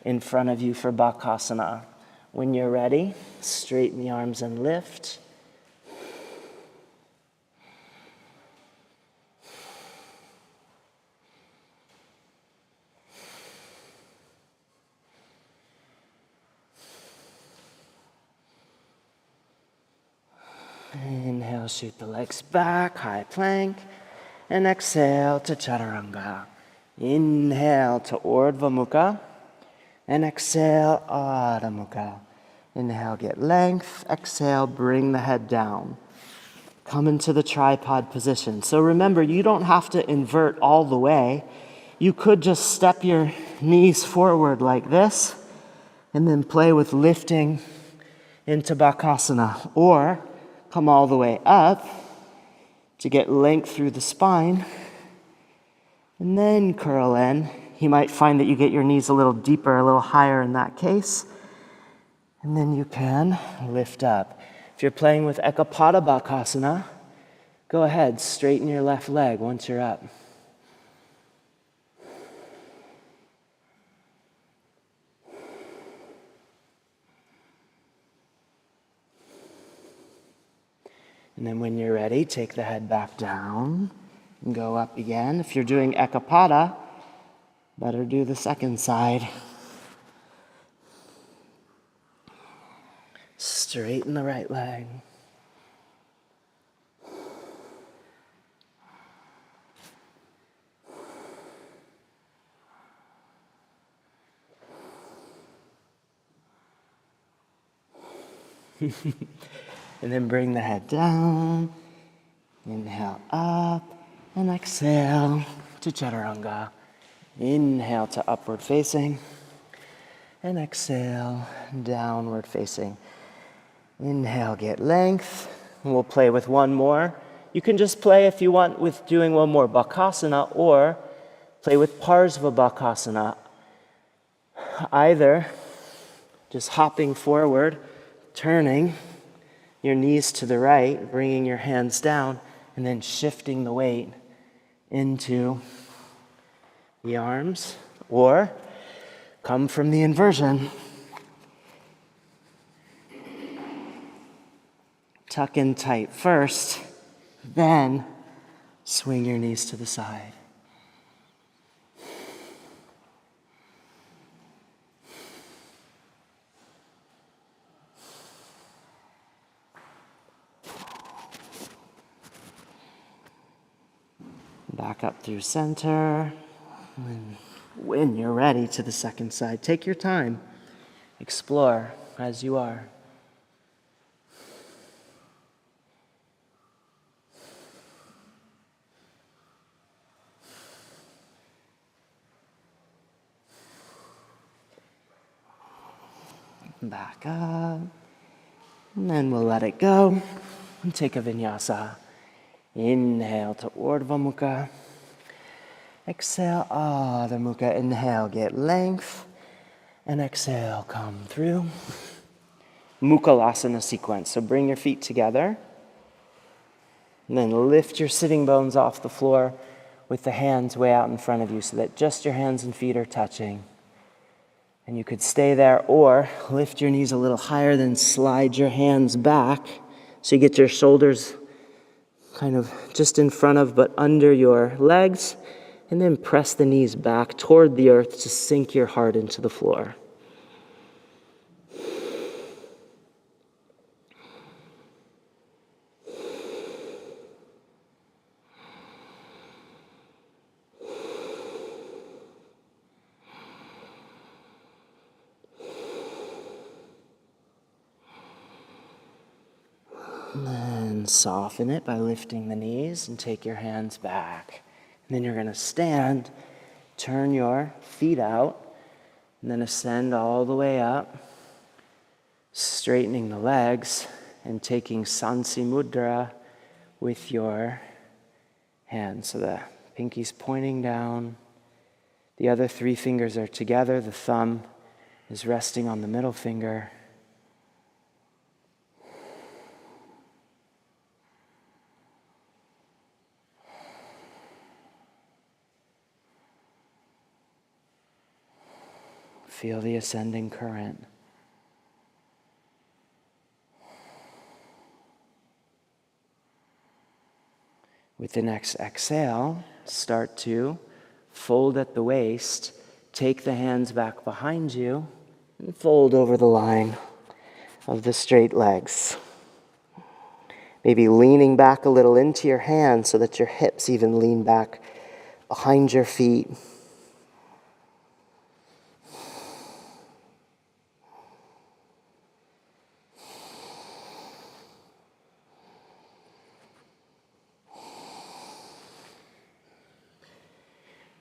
in front of you for Bakasana. When you're ready, straighten the arms and lift. Inhale, shoot the legs back, high plank. And exhale to Chaturanga. Inhale to Urdhva Mukha. And exhale, Adho Mukha. Inhale, get length. Exhale, bring the head down. Come into the tripod position. So remember, you don't have to invert all the way. You could just step your knees forward like this and then play with lifting into Bakasana. Or come all the way up to get length through the spine, and then curl in. You might find that you get your knees a little deeper, a little higher in that case, and then you can lift up. If you're playing with Ekapada Bakasana, go ahead, straighten your left leg once you're up. And then when you're ready, take the head back down and go up again. If you're doing Ekapada, better do the second side. Straighten the right leg. And then bring the head down. Inhale up and exhale to Chaturanga. Inhale to upward facing. And exhale, downward facing. Inhale, get length. And we'll play with one more. You can just play if you want with doing one more Bakasana, or play with Parsva Bakasana. Either just hopping forward, turning your knees to the right, bringing your hands down, and then shifting the weight into the arms, or come from the inversion. Tuck in tight first, then swing your knees to the side. Back up through center. And when you're ready to the second side, take your time. Explore as you are. Back up. And then we'll let it go and take a vinyasa. Inhale to Urdhva Mukha. Exhale, Adho Mukha. Inhale, get length. And exhale, come through. Mukhalasana sequence. So bring your feet together. And then lift your sitting bones off the floor with the hands way out in front of you so that just your hands and feet are touching. And you could stay there or lift your knees a little higher, then slide your hands back so you get your shoulders kind of just in front of but under your legs, and then press the knees back toward the earth to sink your heart into the floor. And then soften it by lifting the knees and take your hands back. And then you're going to stand, turn your feet out, and then ascend all the way up, straightening the legs and taking Sansi Mudra with your hands. So the pinky's pointing down, the other 3 fingers are together, the thumb is resting on the middle finger. Feel the ascending current. With the next exhale, start to fold at the waist, take the hands back behind you, and fold over the line of the straight legs. Maybe leaning back a little into your hands so that your hips even lean back behind your feet.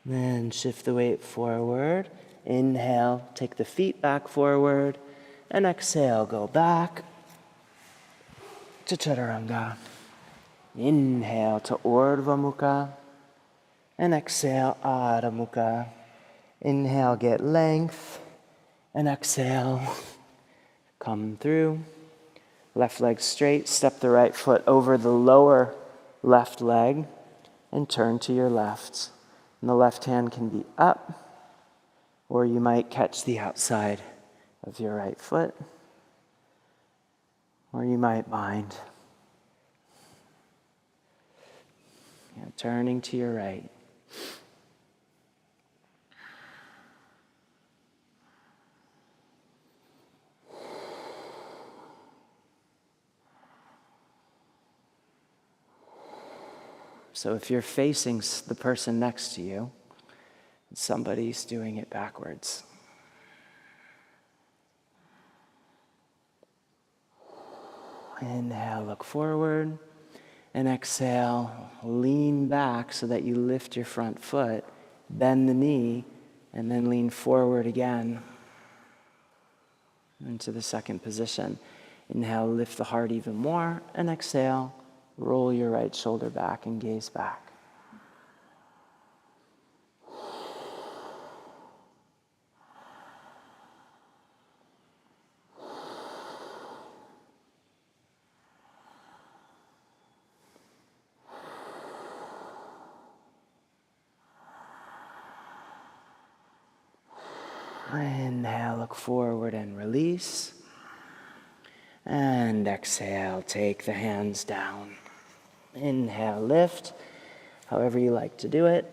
Then shift the weight forward. Inhale, take the feet back forward. And exhale, go back to Chaturanga. Inhale to Urdhva Mukha. And exhale, Adho Mukha. Inhale, get length. And exhale, come through. Left leg straight. Step the right foot over the lower left leg. And turn to your left. And the left hand can be up, or you might catch the outside of your right foot, or you might bind. Turning to your right. So if you're facing the person next to you, somebody's doing it backwards. Inhale, look forward. And exhale, lean back so that you lift your front foot, bend the knee, and then lean forward again into the second position. Inhale, lift the heart even more, and exhale, roll your right shoulder back and gaze back. Inhale, look forward and release. And exhale, take the hands down. Inhale, lift, however you like to do it.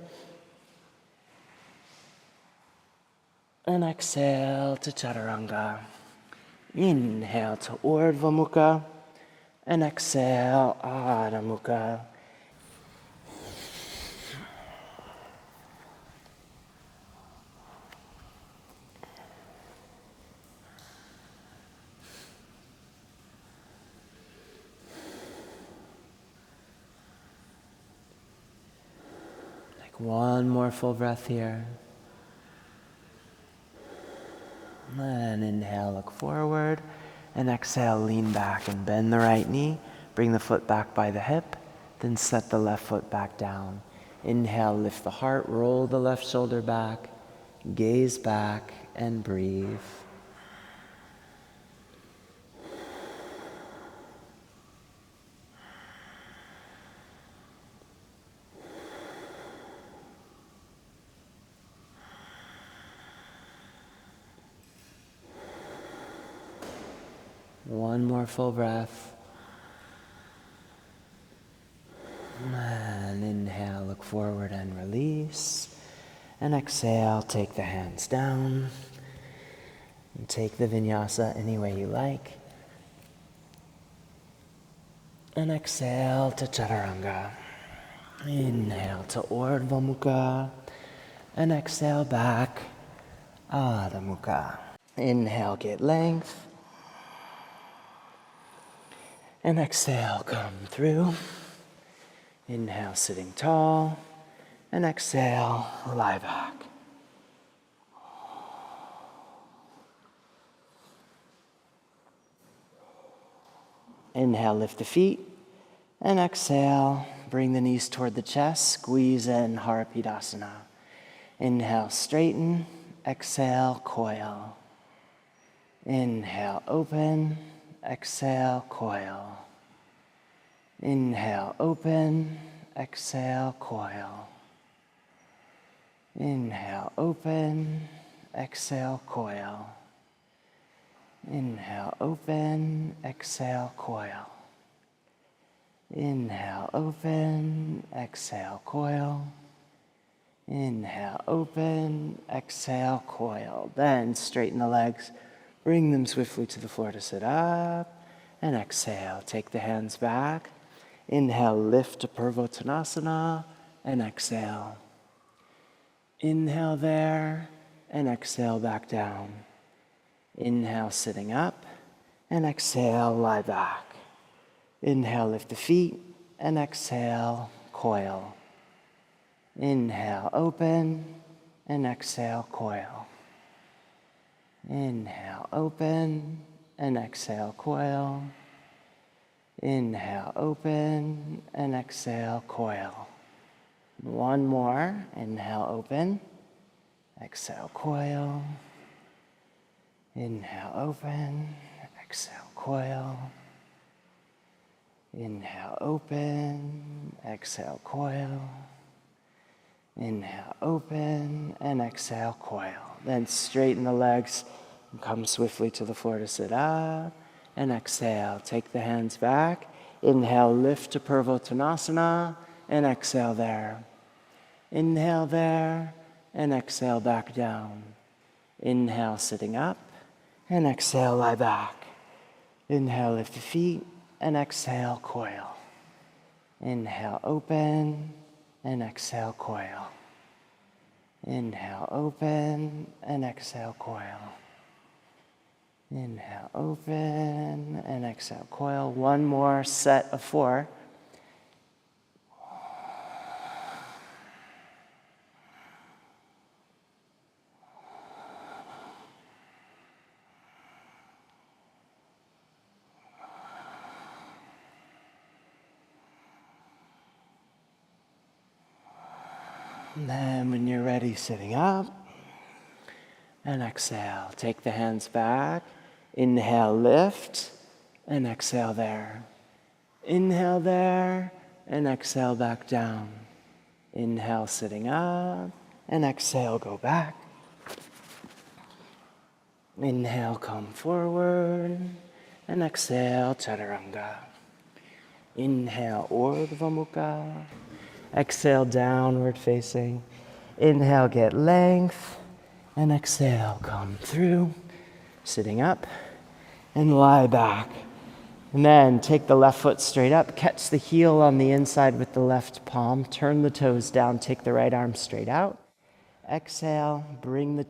And exhale to Chaturanga. Inhale to Urdhva Mukha. And exhale, Adho Mukha. One more full breath here. And inhale, look forward. And exhale, lean back and bend the right knee. Bring the foot back by the hip. Then set the left foot back down. Inhale, lift the heart, roll the left shoulder back. Gaze back and breathe. One more full breath. And inhale, look forward and release. And exhale, take the hands down. And take the vinyasa any way you like. And exhale to chaturanga. Inhale to Urdhva Mukha. And exhale back, Adha Mukha. Inhale, get length. And exhale, come through. Inhale, sitting tall. And exhale, lie back. Inhale, lift the feet. And exhale, bring the knees toward the chest. Squeeze in Harapidasana. Inhale, straighten. Exhale, coil. Inhale, open. Exhale, coil. Inhale, open. Exhale, coil. Inhale, open. Exhale, coil. Inhale, open. Exhale, coil. Inhale, open. Exhale, coil. Inhale, open. Exhale, coil. Then straighten the legs. Bring them swiftly to the floor to sit up. And exhale, take the hands back. Inhale, lift to Purvottanasana. And exhale. Inhale there. And exhale back down. Inhale, sitting up. And exhale, lie back. Inhale, lift the feet. And exhale, coil. Inhale, open. And exhale, coil. Inhale, open, and exhale, coil. Inhale, open, and exhale, coil. One more. Inhale, open. Exhale, coil. Inhale, open. Exhale, coil. Inhale, open. Exhale, coil. Inhale, open, and exhale, coil. Then straighten the legs and come swiftly to the floor to sit up. And exhale, take the hands back. Inhale, lift to Purvottanasana, and exhale there. Inhale there, and exhale back down. Inhale, sitting up, and exhale, lie back. Inhale, lift the feet, and exhale, coil. Inhale, open, and exhale, coil. Inhale, open, and exhale, coil. Inhale, open, and exhale, coil. One more set of 4. And then when you're ready, sitting up, and exhale. Take the hands back. Inhale, lift, and exhale there. Inhale there, and exhale back down. Inhale, sitting up, and exhale, go back. Inhale, come forward, and exhale, chaturanga. Inhale, Urdhva Mukha. Exhale, downward facing. Inhale, get length. And exhale, come through. Sitting up. And lie back. And then take the left foot straight up. Catch the heel on the inside with the left palm. Turn the toes down. Take the right arm straight out. Exhale, bring the toes.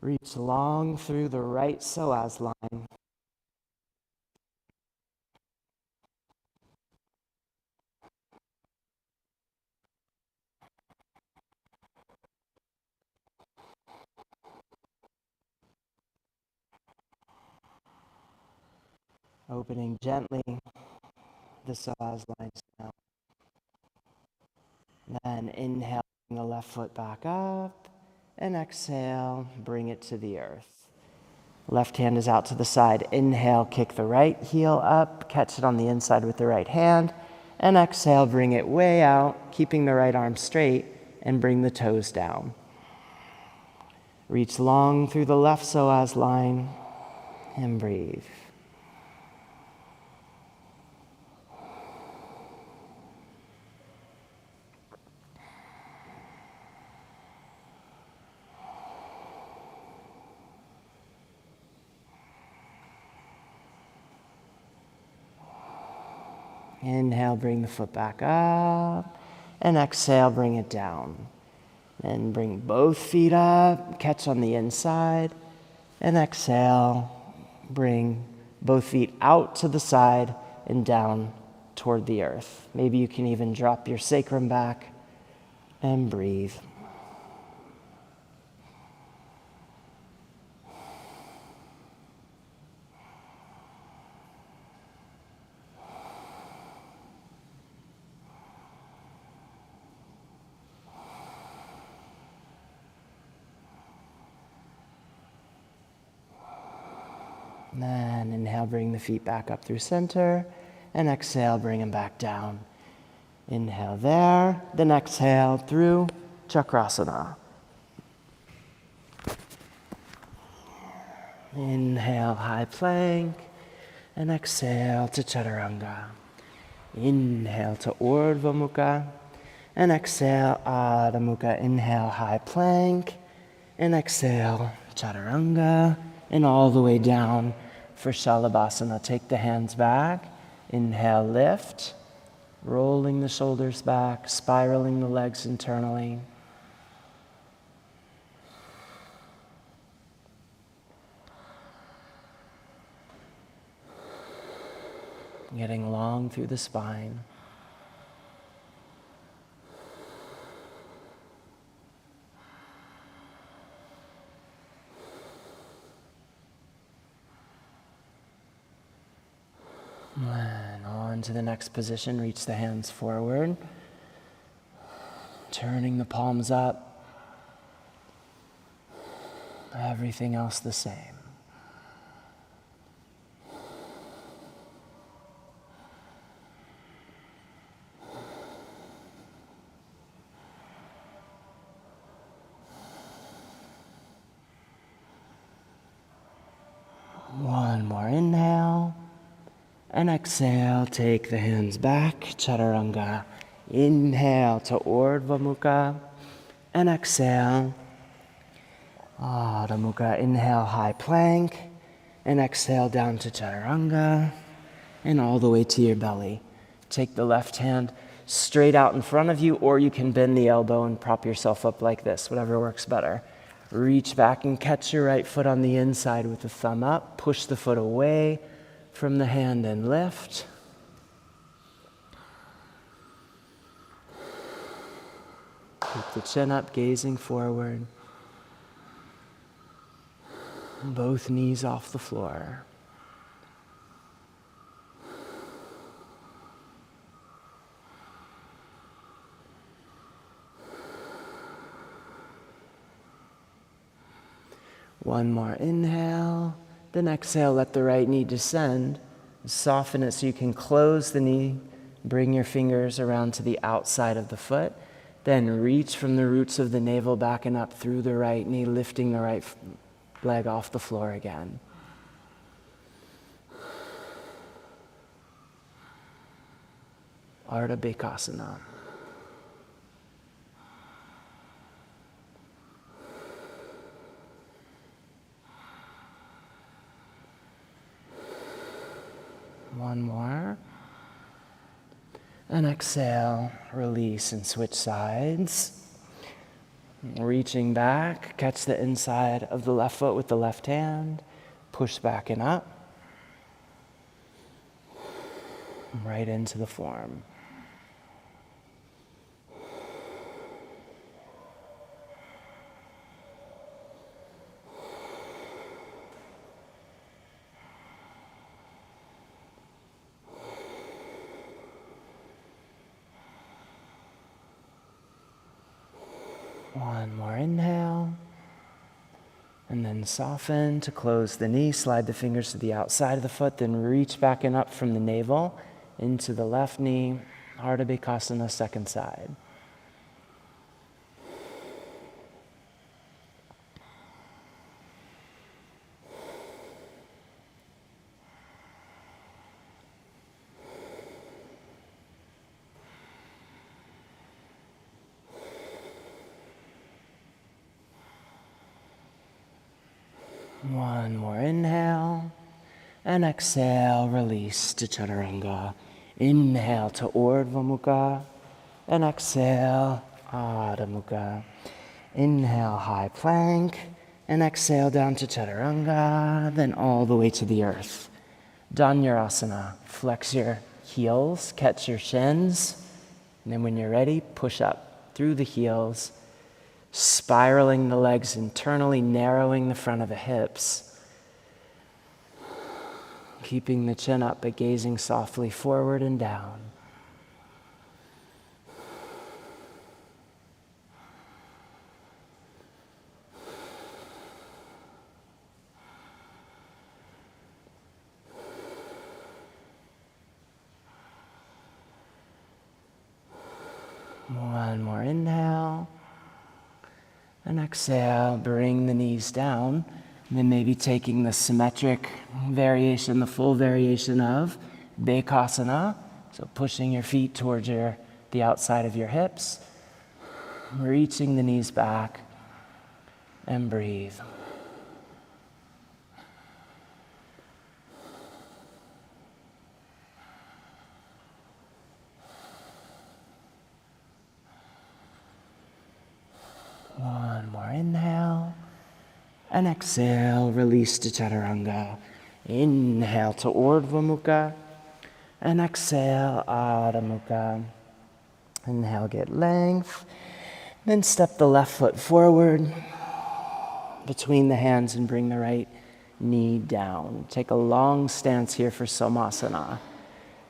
Reach long through the right psoas line. Opening gently the psoas lines now. Then inhale, bring the left foot back up. And exhale, bring it to the earth. Left hand is out to the side. Inhale, kick the right heel up. Catch it on the inside with the right hand. And exhale, bring it way out, keeping the right arm straight, and bring the toes down. Reach long through the left psoas line and breathe. Inhale, bring the foot back up, and exhale, bring it down. Then bring both feet up, catch on the inside, and exhale, bring both feet out to the side and down toward the earth. Maybe you can even drop your sacrum back and breathe. And then inhale, bring the feet back up through center, and exhale, bring them back down. Inhale there, then exhale through Chakrasana. Inhale, high plank, and exhale to Chaturanga. Inhale to Urdhva Mukha, and exhale Adho Mukha. Inhale, high plank, and exhale Chaturanga, and all the way down for Shalabhasana. Take the hands back. Inhale, lift, rolling the shoulders back, spiraling the legs internally. Getting long through the spine. And on to the next position, reach the hands forward, turning the palms up, everything else the same. One more inhale. And exhale, take the hands back, Chaturanga. Inhale to Urdhva Mukha, and exhale, Adho Mukha. Inhale, high plank, and exhale down to Chaturanga, and all the way to your belly. Take the left hand straight out in front of you, or you can bend the elbow and prop yourself up like this, whatever works better. Reach back and catch your right foot on the inside with the thumb up. Push the foot away from the hand and lift. Keep the chin up, gazing forward. Both knees off the floor. One more inhale. Then exhale, let the right knee descend. Soften it so you can close the knee. Bring your fingers around to the outside of the foot. Then reach from the roots of the navel back and up through the right knee, lifting the right leg off the floor again. Ardha Bakasana. One more. And exhale, release and switch sides. Reaching back, catch the inside of the left foot with the left hand. Push back and up. Right into the form. One more inhale, and then soften to close the knee. Slide the fingers to the outside of the foot, then reach back and up from the navel into the left knee. Ardha Bakasana, second side. One more inhale. And exhale, release to chaturanga. Inhale to Urdhva Mukha. And exhale, Adho Mukha. Inhale, high plank. And exhale down to chaturanga. Then all the way to the earth. Dhanurasana. Flex your heels, catch your shins. And then when you're ready, push up through the heels, spiraling the legs internally, narrowing the front of the hips. Keeping the chin up, but gazing softly forward and down. One more inhale. And exhale, bring the knees down. And then maybe taking the symmetric variation, the full variation of Bekasana. So pushing your feet towards the outside of your hips. Reaching the knees back. And breathe. One more inhale. And exhale, release to chaturanga. Inhale to Urdhva Mukha. And exhale, Adho Mukha. Inhale, get length. Then step the left foot forward between the hands and bring the right knee down. Take a long stance here for Samasana.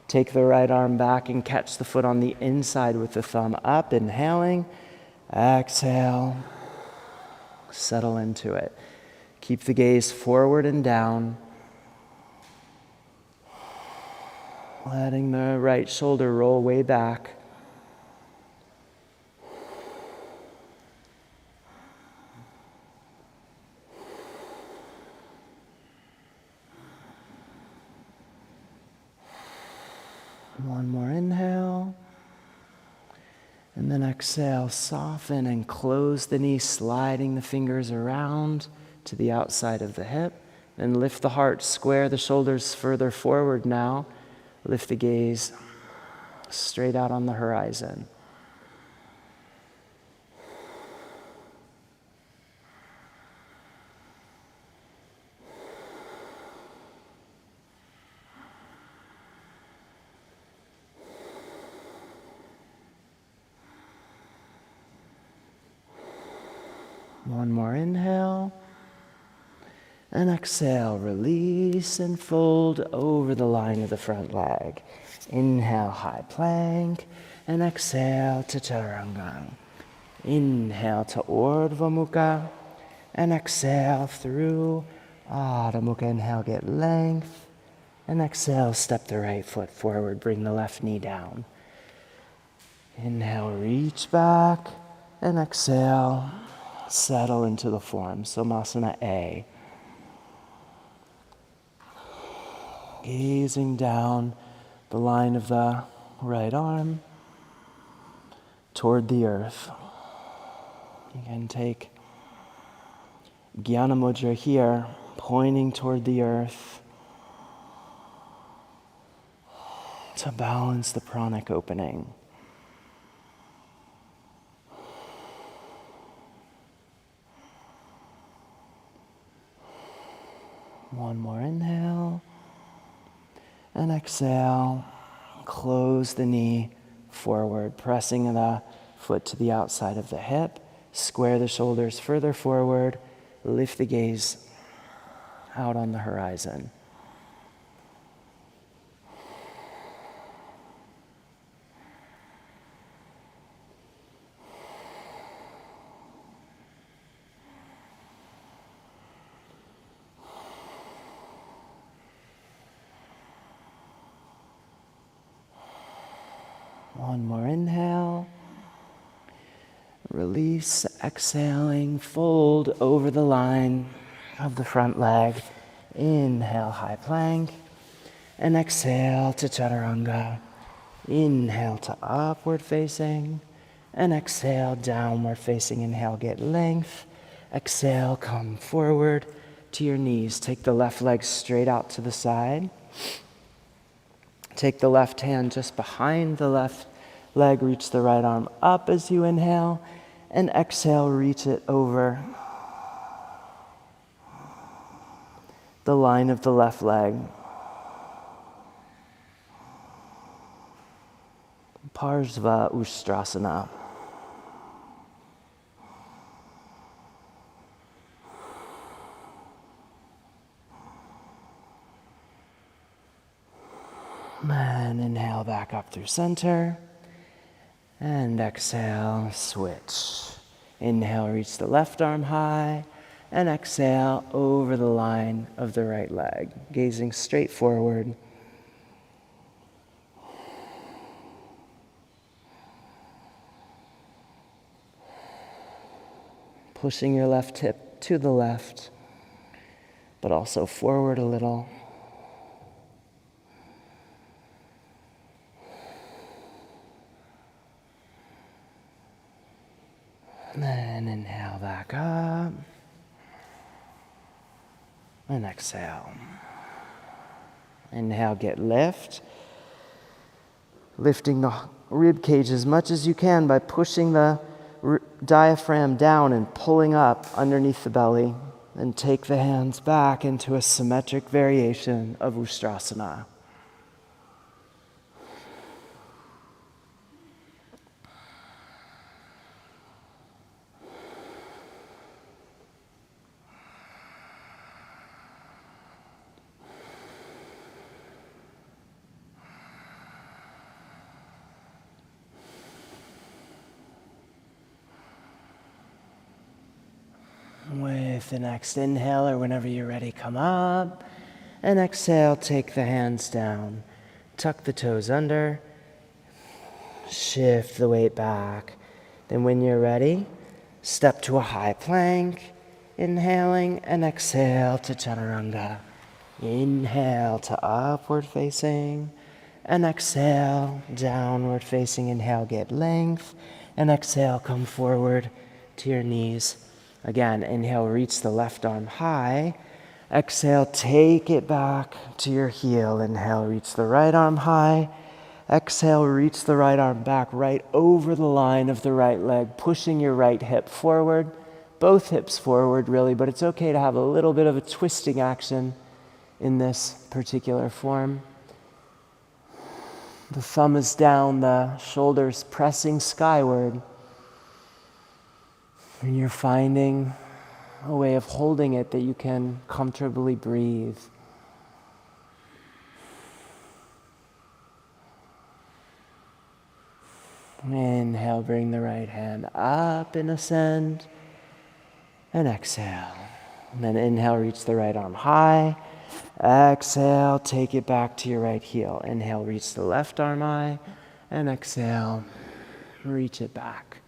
Take the right arm back and catch the foot on the inside with the thumb up. Inhaling. Exhale. Settle into it. Keep the gaze forward and down. Letting the right shoulder roll way back. One more inhale. And then exhale, soften and close the knee, sliding the fingers around to the outside of the hip. Then lift the heart, square the shoulders further forward now. Lift the gaze straight out on the horizon. One more inhale. And exhale, release and fold over the line of the front leg. Inhale, high plank. And exhale to chaturanga. Inhale to Urdhva Mukha. And exhale through Adho Mukha. Inhale, get length. And exhale, step the right foot forward. Bring the left knee down. Inhale, reach back. And exhale, settle into the form. Samasana A. Gazing down the line of the right arm toward the earth. You can take Jnana Mudra here, pointing toward the earth to balance the pranic opening. One more inhale. And exhale, close the knee forward, pressing the foot to the outside of the hip. Square the shoulders further forward. Lift the gaze out on the horizon. One more inhale. Release, exhaling, fold over the line of the front leg. Inhale, high plank. And exhale to chaturanga. Inhale to upward facing. And exhale, downward facing. Inhale, get length. Exhale, come forward. to your knees. Take the left leg straight out to the side. Take the left hand just behind the left leg. Reach the right arm up as you inhale. And exhale, reach it over the line of the left leg. Parsva Ustrasana. And inhale back up through center. And exhale, switch. Inhale, reach the left arm high. And exhale over the line of the right leg, gazing straight forward. Pushing your left hip to the left, but also forward a little. And then inhale back up. And exhale. Inhale, get lift. Lifting the rib cage as much as you can by pushing the diaphragm down and pulling up underneath the belly. And take the hands back into a symmetric variation of Ustrasana. With the next inhale, or whenever you're ready, come up. And exhale, take the hands down. Tuck the toes under. Shift the weight back. Then when you're ready, step to a high plank. Inhaling and exhale to chaturanga. Inhale to upward facing. And exhale, downward facing. Inhale, get length. And exhale, come forward to your knees. Again, inhale, reach the left arm high. Exhale, take it back to your heel. Inhale, reach the right arm high. Exhale, reach the right arm back right over the line of the right leg, pushing your right hip forward. Both hips forward, really, but it's okay to have a little bit of a twisting action in this particular form. The thumb is down, the shoulders pressing skyward. And you're finding a way of holding it that you can comfortably breathe. Inhale, bring the right hand up and ascend. And exhale. And then inhale, reach the right arm high. Exhale, take it back to your right heel. Inhale, reach the left arm high. And exhale, reach it back.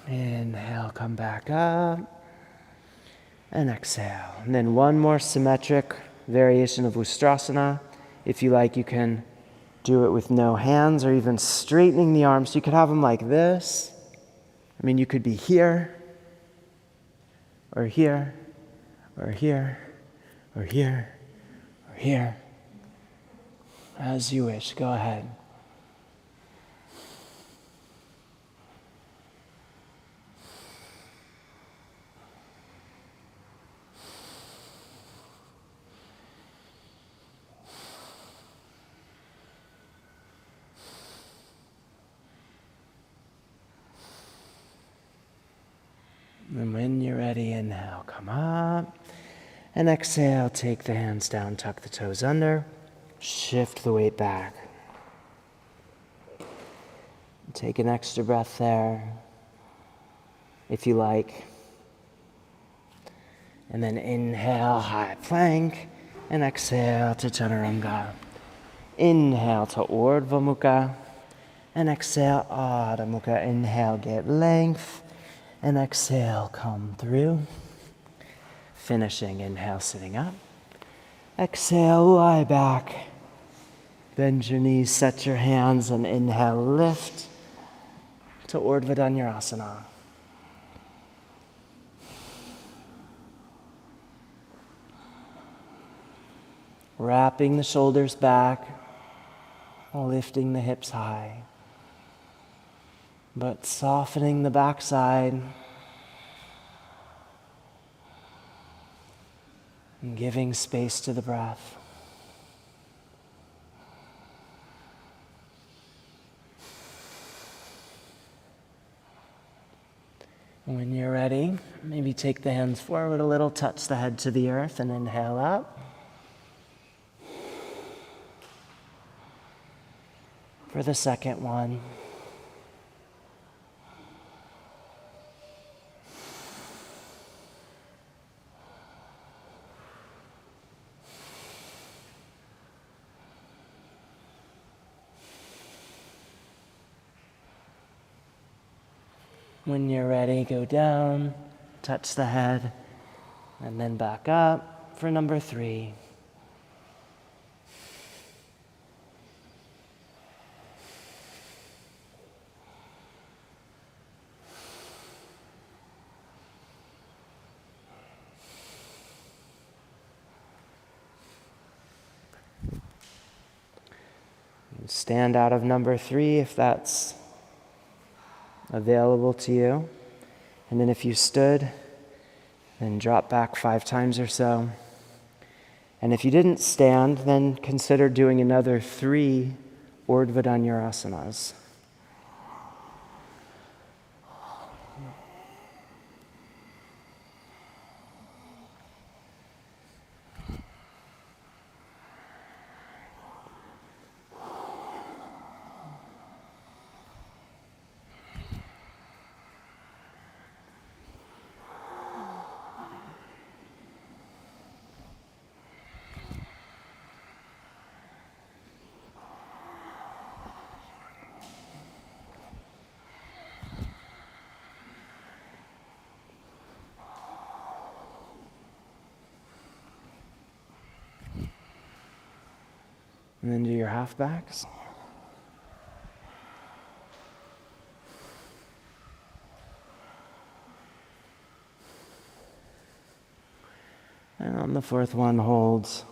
Inhale, come back up, and exhale. And then one more symmetric variation of Ustrasana. If you like, you can do it with no hands or even straightening the arms. You could have them like this. I mean, you could be here, or here, or here, or here, or here. As you wish, go ahead. And when you're ready, inhale, come up. And exhale, take the hands down, tuck the toes under. Shift the weight back. Take an extra breath there, if you like. And then inhale, high plank. And exhale to chaturanga. Inhale to Urdhva Mukha. And exhale, Adho Mukha. Inhale, get length. And exhale, come through. Finishing, inhale, sitting up. Exhale, lie back. Bend your knees, set your hands, and inhale, lift to Urdhva Dhanurasana. Wrapping the shoulders back, lifting the hips high, but softening the backside and giving space to the breath. When you're ready, maybe take the hands forward a little, touch the head to the earth, and inhale up. For the second one. When you're ready, go down, touch the head, and then back up for number 3. Stand out of number 3 if that's available to you. And then if you stood, then drop back 5 times or so. And if you didn't stand, then consider doing another 3 Urdhva Dhanurasanas. And then do your half backs. And on the 4th one, holds.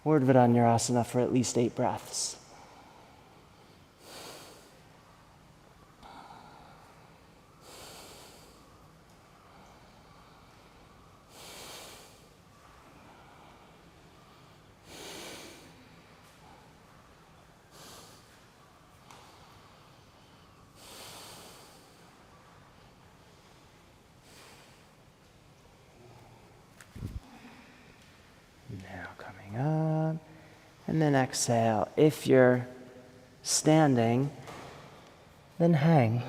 Urdhva Dhanurasana for at least 8 breaths. Now coming up, and then exhale. If you're standing, then hang.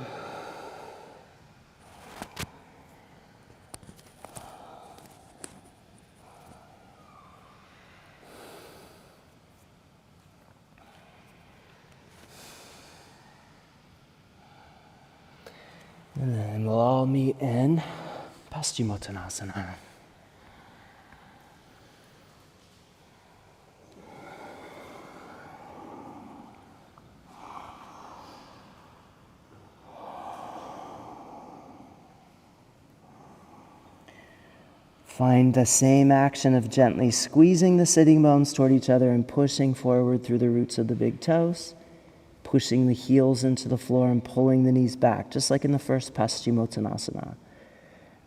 And then we'll all meet in Paschimottanasana. Find the same action of gently squeezing the sitting bones toward each other and pushing forward through the roots of the big toes, pushing the heels into the floor and pulling the knees back, just like in the first Paschimottanasana.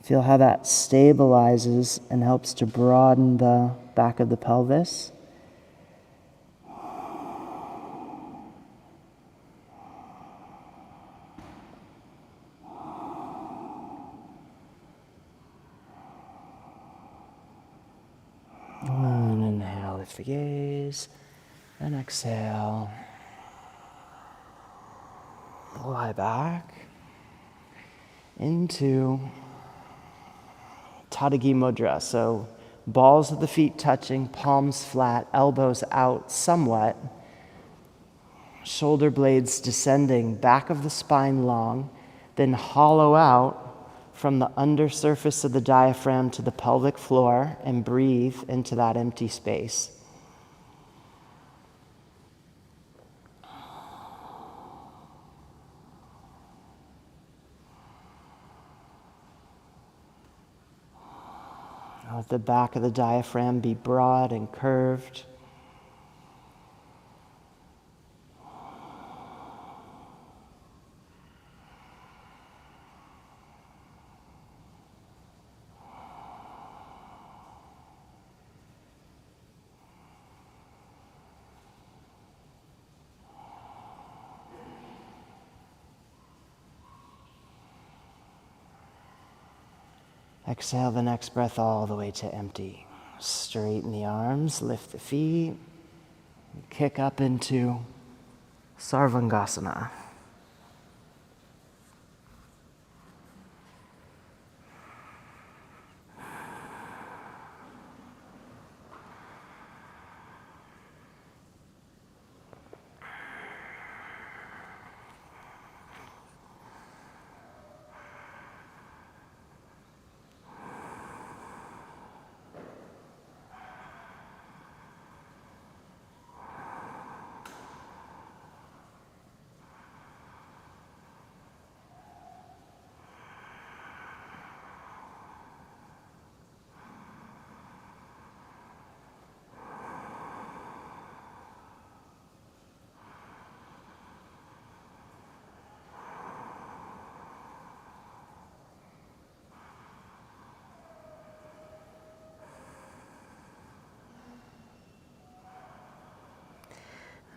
Feel how that stabilizes and helps to broaden the back of the pelvis. And inhale, lift the gaze, and exhale. Lie back into Tadagi Mudra. So balls of the feet touching, palms flat, elbows out somewhat, shoulder blades descending, back of the spine long, then hollow out from the undersurface of the diaphragm to the pelvic floor and breathe into that empty space. Let the back of the diaphragm be broad and curved. Exhale the next breath all the way to empty. Straighten the arms, lift the feet, kick up into Sarvangasana.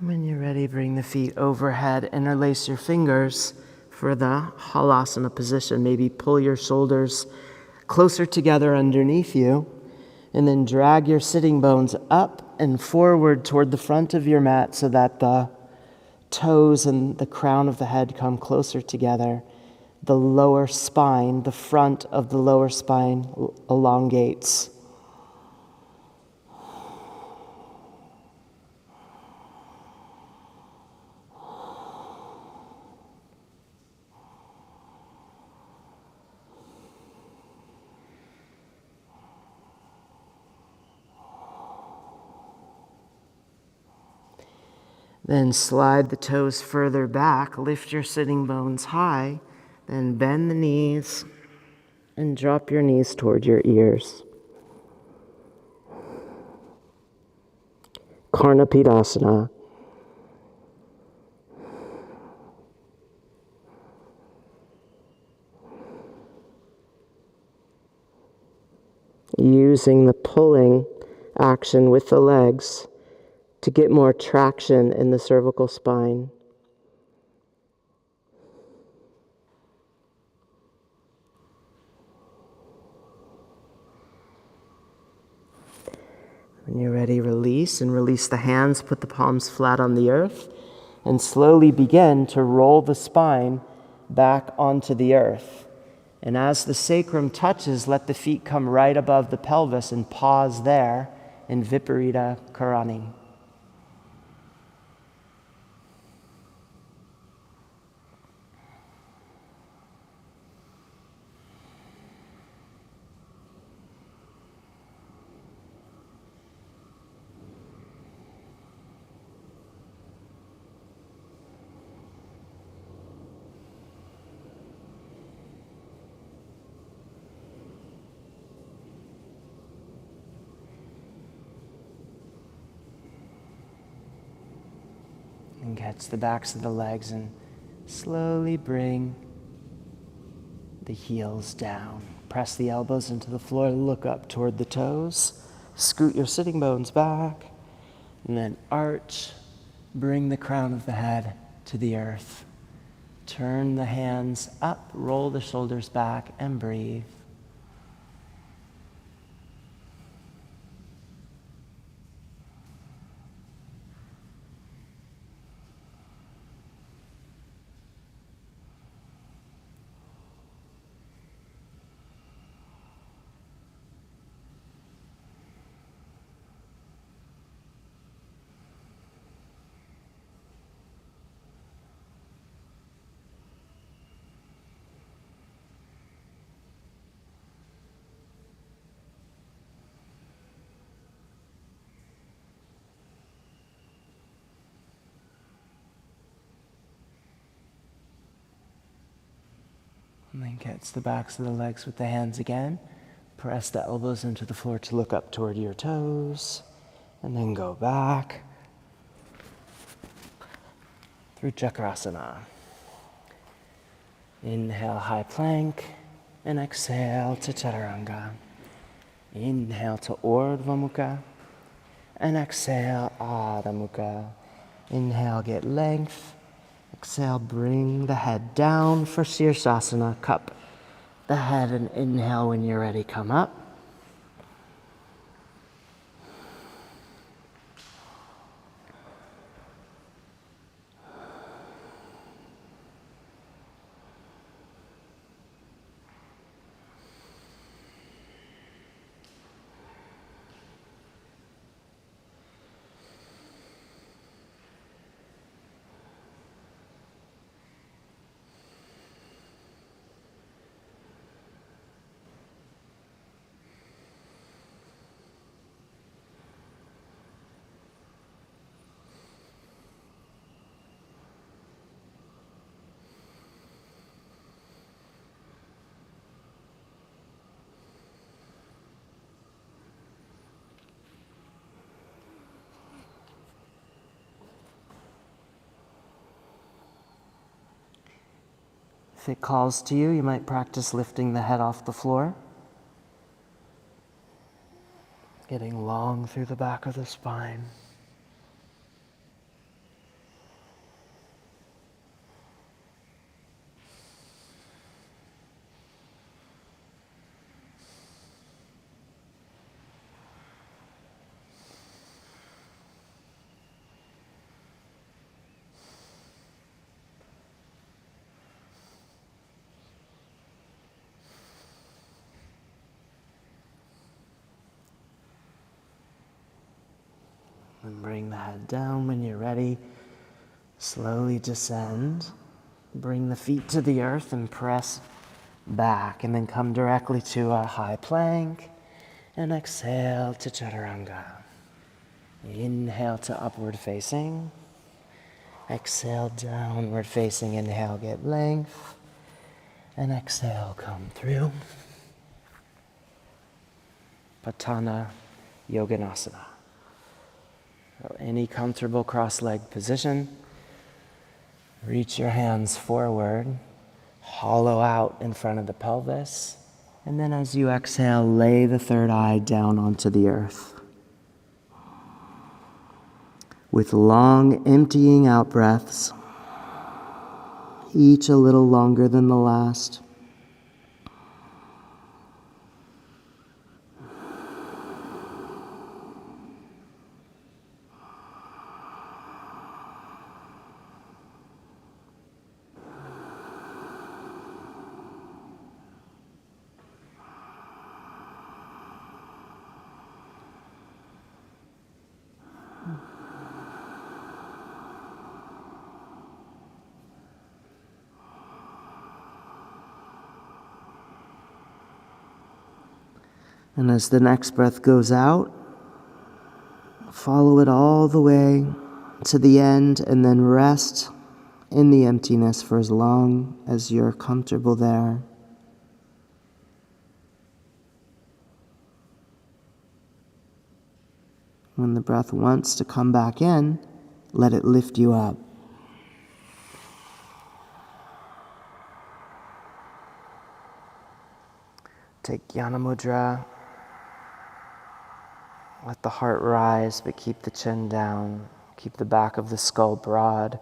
When you're ready, bring the feet overhead, interlace your fingers for the halasana position. Maybe pull your shoulders closer together underneath you, and then drag your sitting bones up and forward toward the front of your mat so that the toes and the crown of the head come closer together. The lower spine, the front of the lower spine elongates. Then slide the toes further back, lift your sitting bones high, then bend the knees and drop your knees toward your ears. Karnapidasana. Using the pulling action with the legs to get more traction in the cervical spine. When you're ready, release and release the hands, put the palms flat on the earth, and slowly begin to roll the spine back onto the earth. And as the sacrum touches, let the feet come right above the pelvis and pause there in Viparita Karani. And catch the backs of the legs and slowly bring the heels down. Press the elbows into the floor, look up toward the toes. Scoot your sitting bones back. And then arch, bring the crown of the head to the earth. Turn the hands up, roll the shoulders back, and breathe. And then catch the backs of the legs with the hands again. Press the elbows into the floor to look up toward your toes. And then go back through Chakrasana. Inhale, high plank. And exhale to Chaturanga. Inhale to Urdhva Mukha. And exhale, Adho Mukha. Inhale, get length. Exhale, bring the head down for Sirsasana. Cup the head and inhale when you're ready, come up. If it calls to you, you might practice lifting the head off the floor. Getting long through the back of the spine. And bring the head down when you're ready. Slowly descend. Bring the feet to the earth and press back. And then come directly to a high plank. And exhale to Chaturanga. Inhale to upward facing. Exhale, downward facing. Inhale, get length. And exhale, come through. Patana Yoganasana. So any comfortable cross-legged position. Reach your hands forward. Hollow out in front of the pelvis. And then as you exhale, lay the third eye down onto the earth. With long, emptying out breaths, each a little longer than the last. And as the next breath goes out, follow it all the way to the end and then rest in the emptiness for as long as you're comfortable there. When the breath wants to come back in, let it lift you up. Take Jnana Mudra. Let the heart rise, but keep the chin down. Keep the back of the skull broad.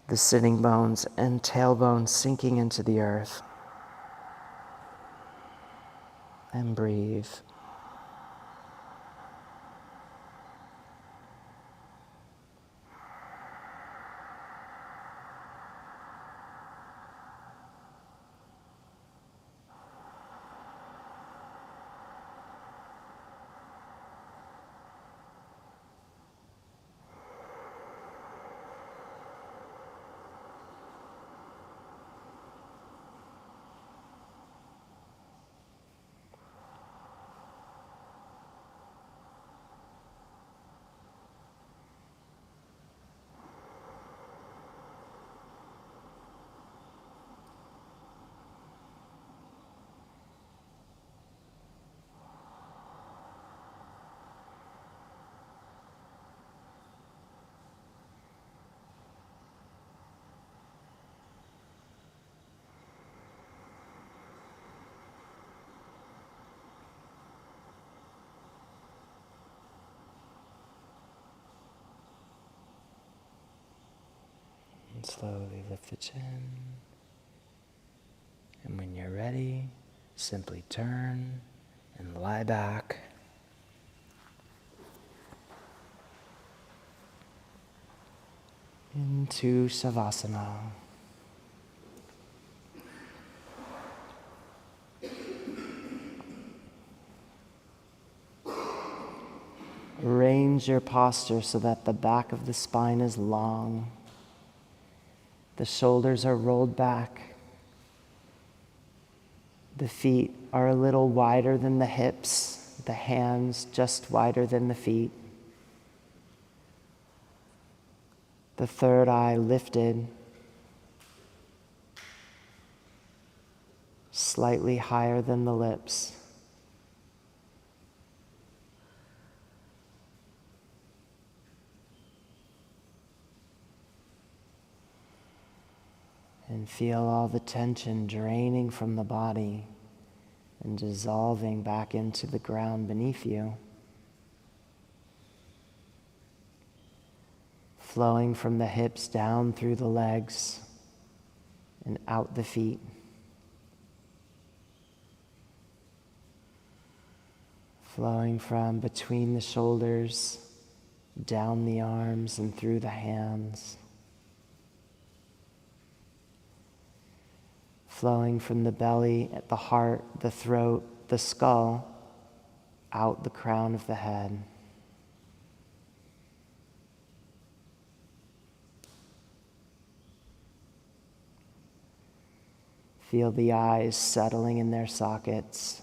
The sitting bones and tailbone sinking into the earth. And breathe. And slowly lift the chin. And when you're ready, simply turn and lie back. Into Savasana. Arrange your posture so that the back of the spine is long. The shoulders are rolled back. The feet are a little wider than the hips, the hands just wider than the feet. The third eye lifted, slightly higher than the lips. And feel all the tension draining from the body and dissolving back into the ground beneath you. Flowing from the hips down through the legs and out the feet. Flowing from between the shoulders, down the arms and through the hands. Flowing from the belly, at the heart, the throat, the skull, out the crown of the head. Feel the eyes settling in their sockets.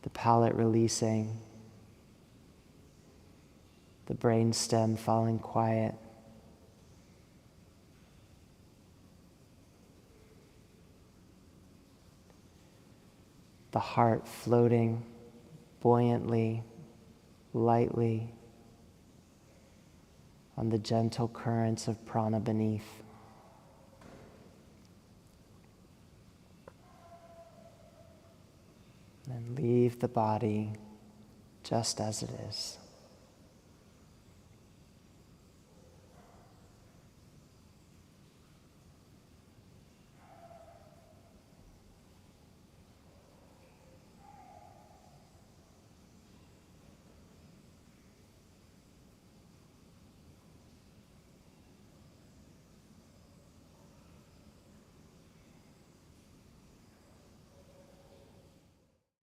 The palate releasing. The brain stem falling quiet. The heart floating buoyantly, lightly on the gentle currents of prana beneath. And leave the body just as it is.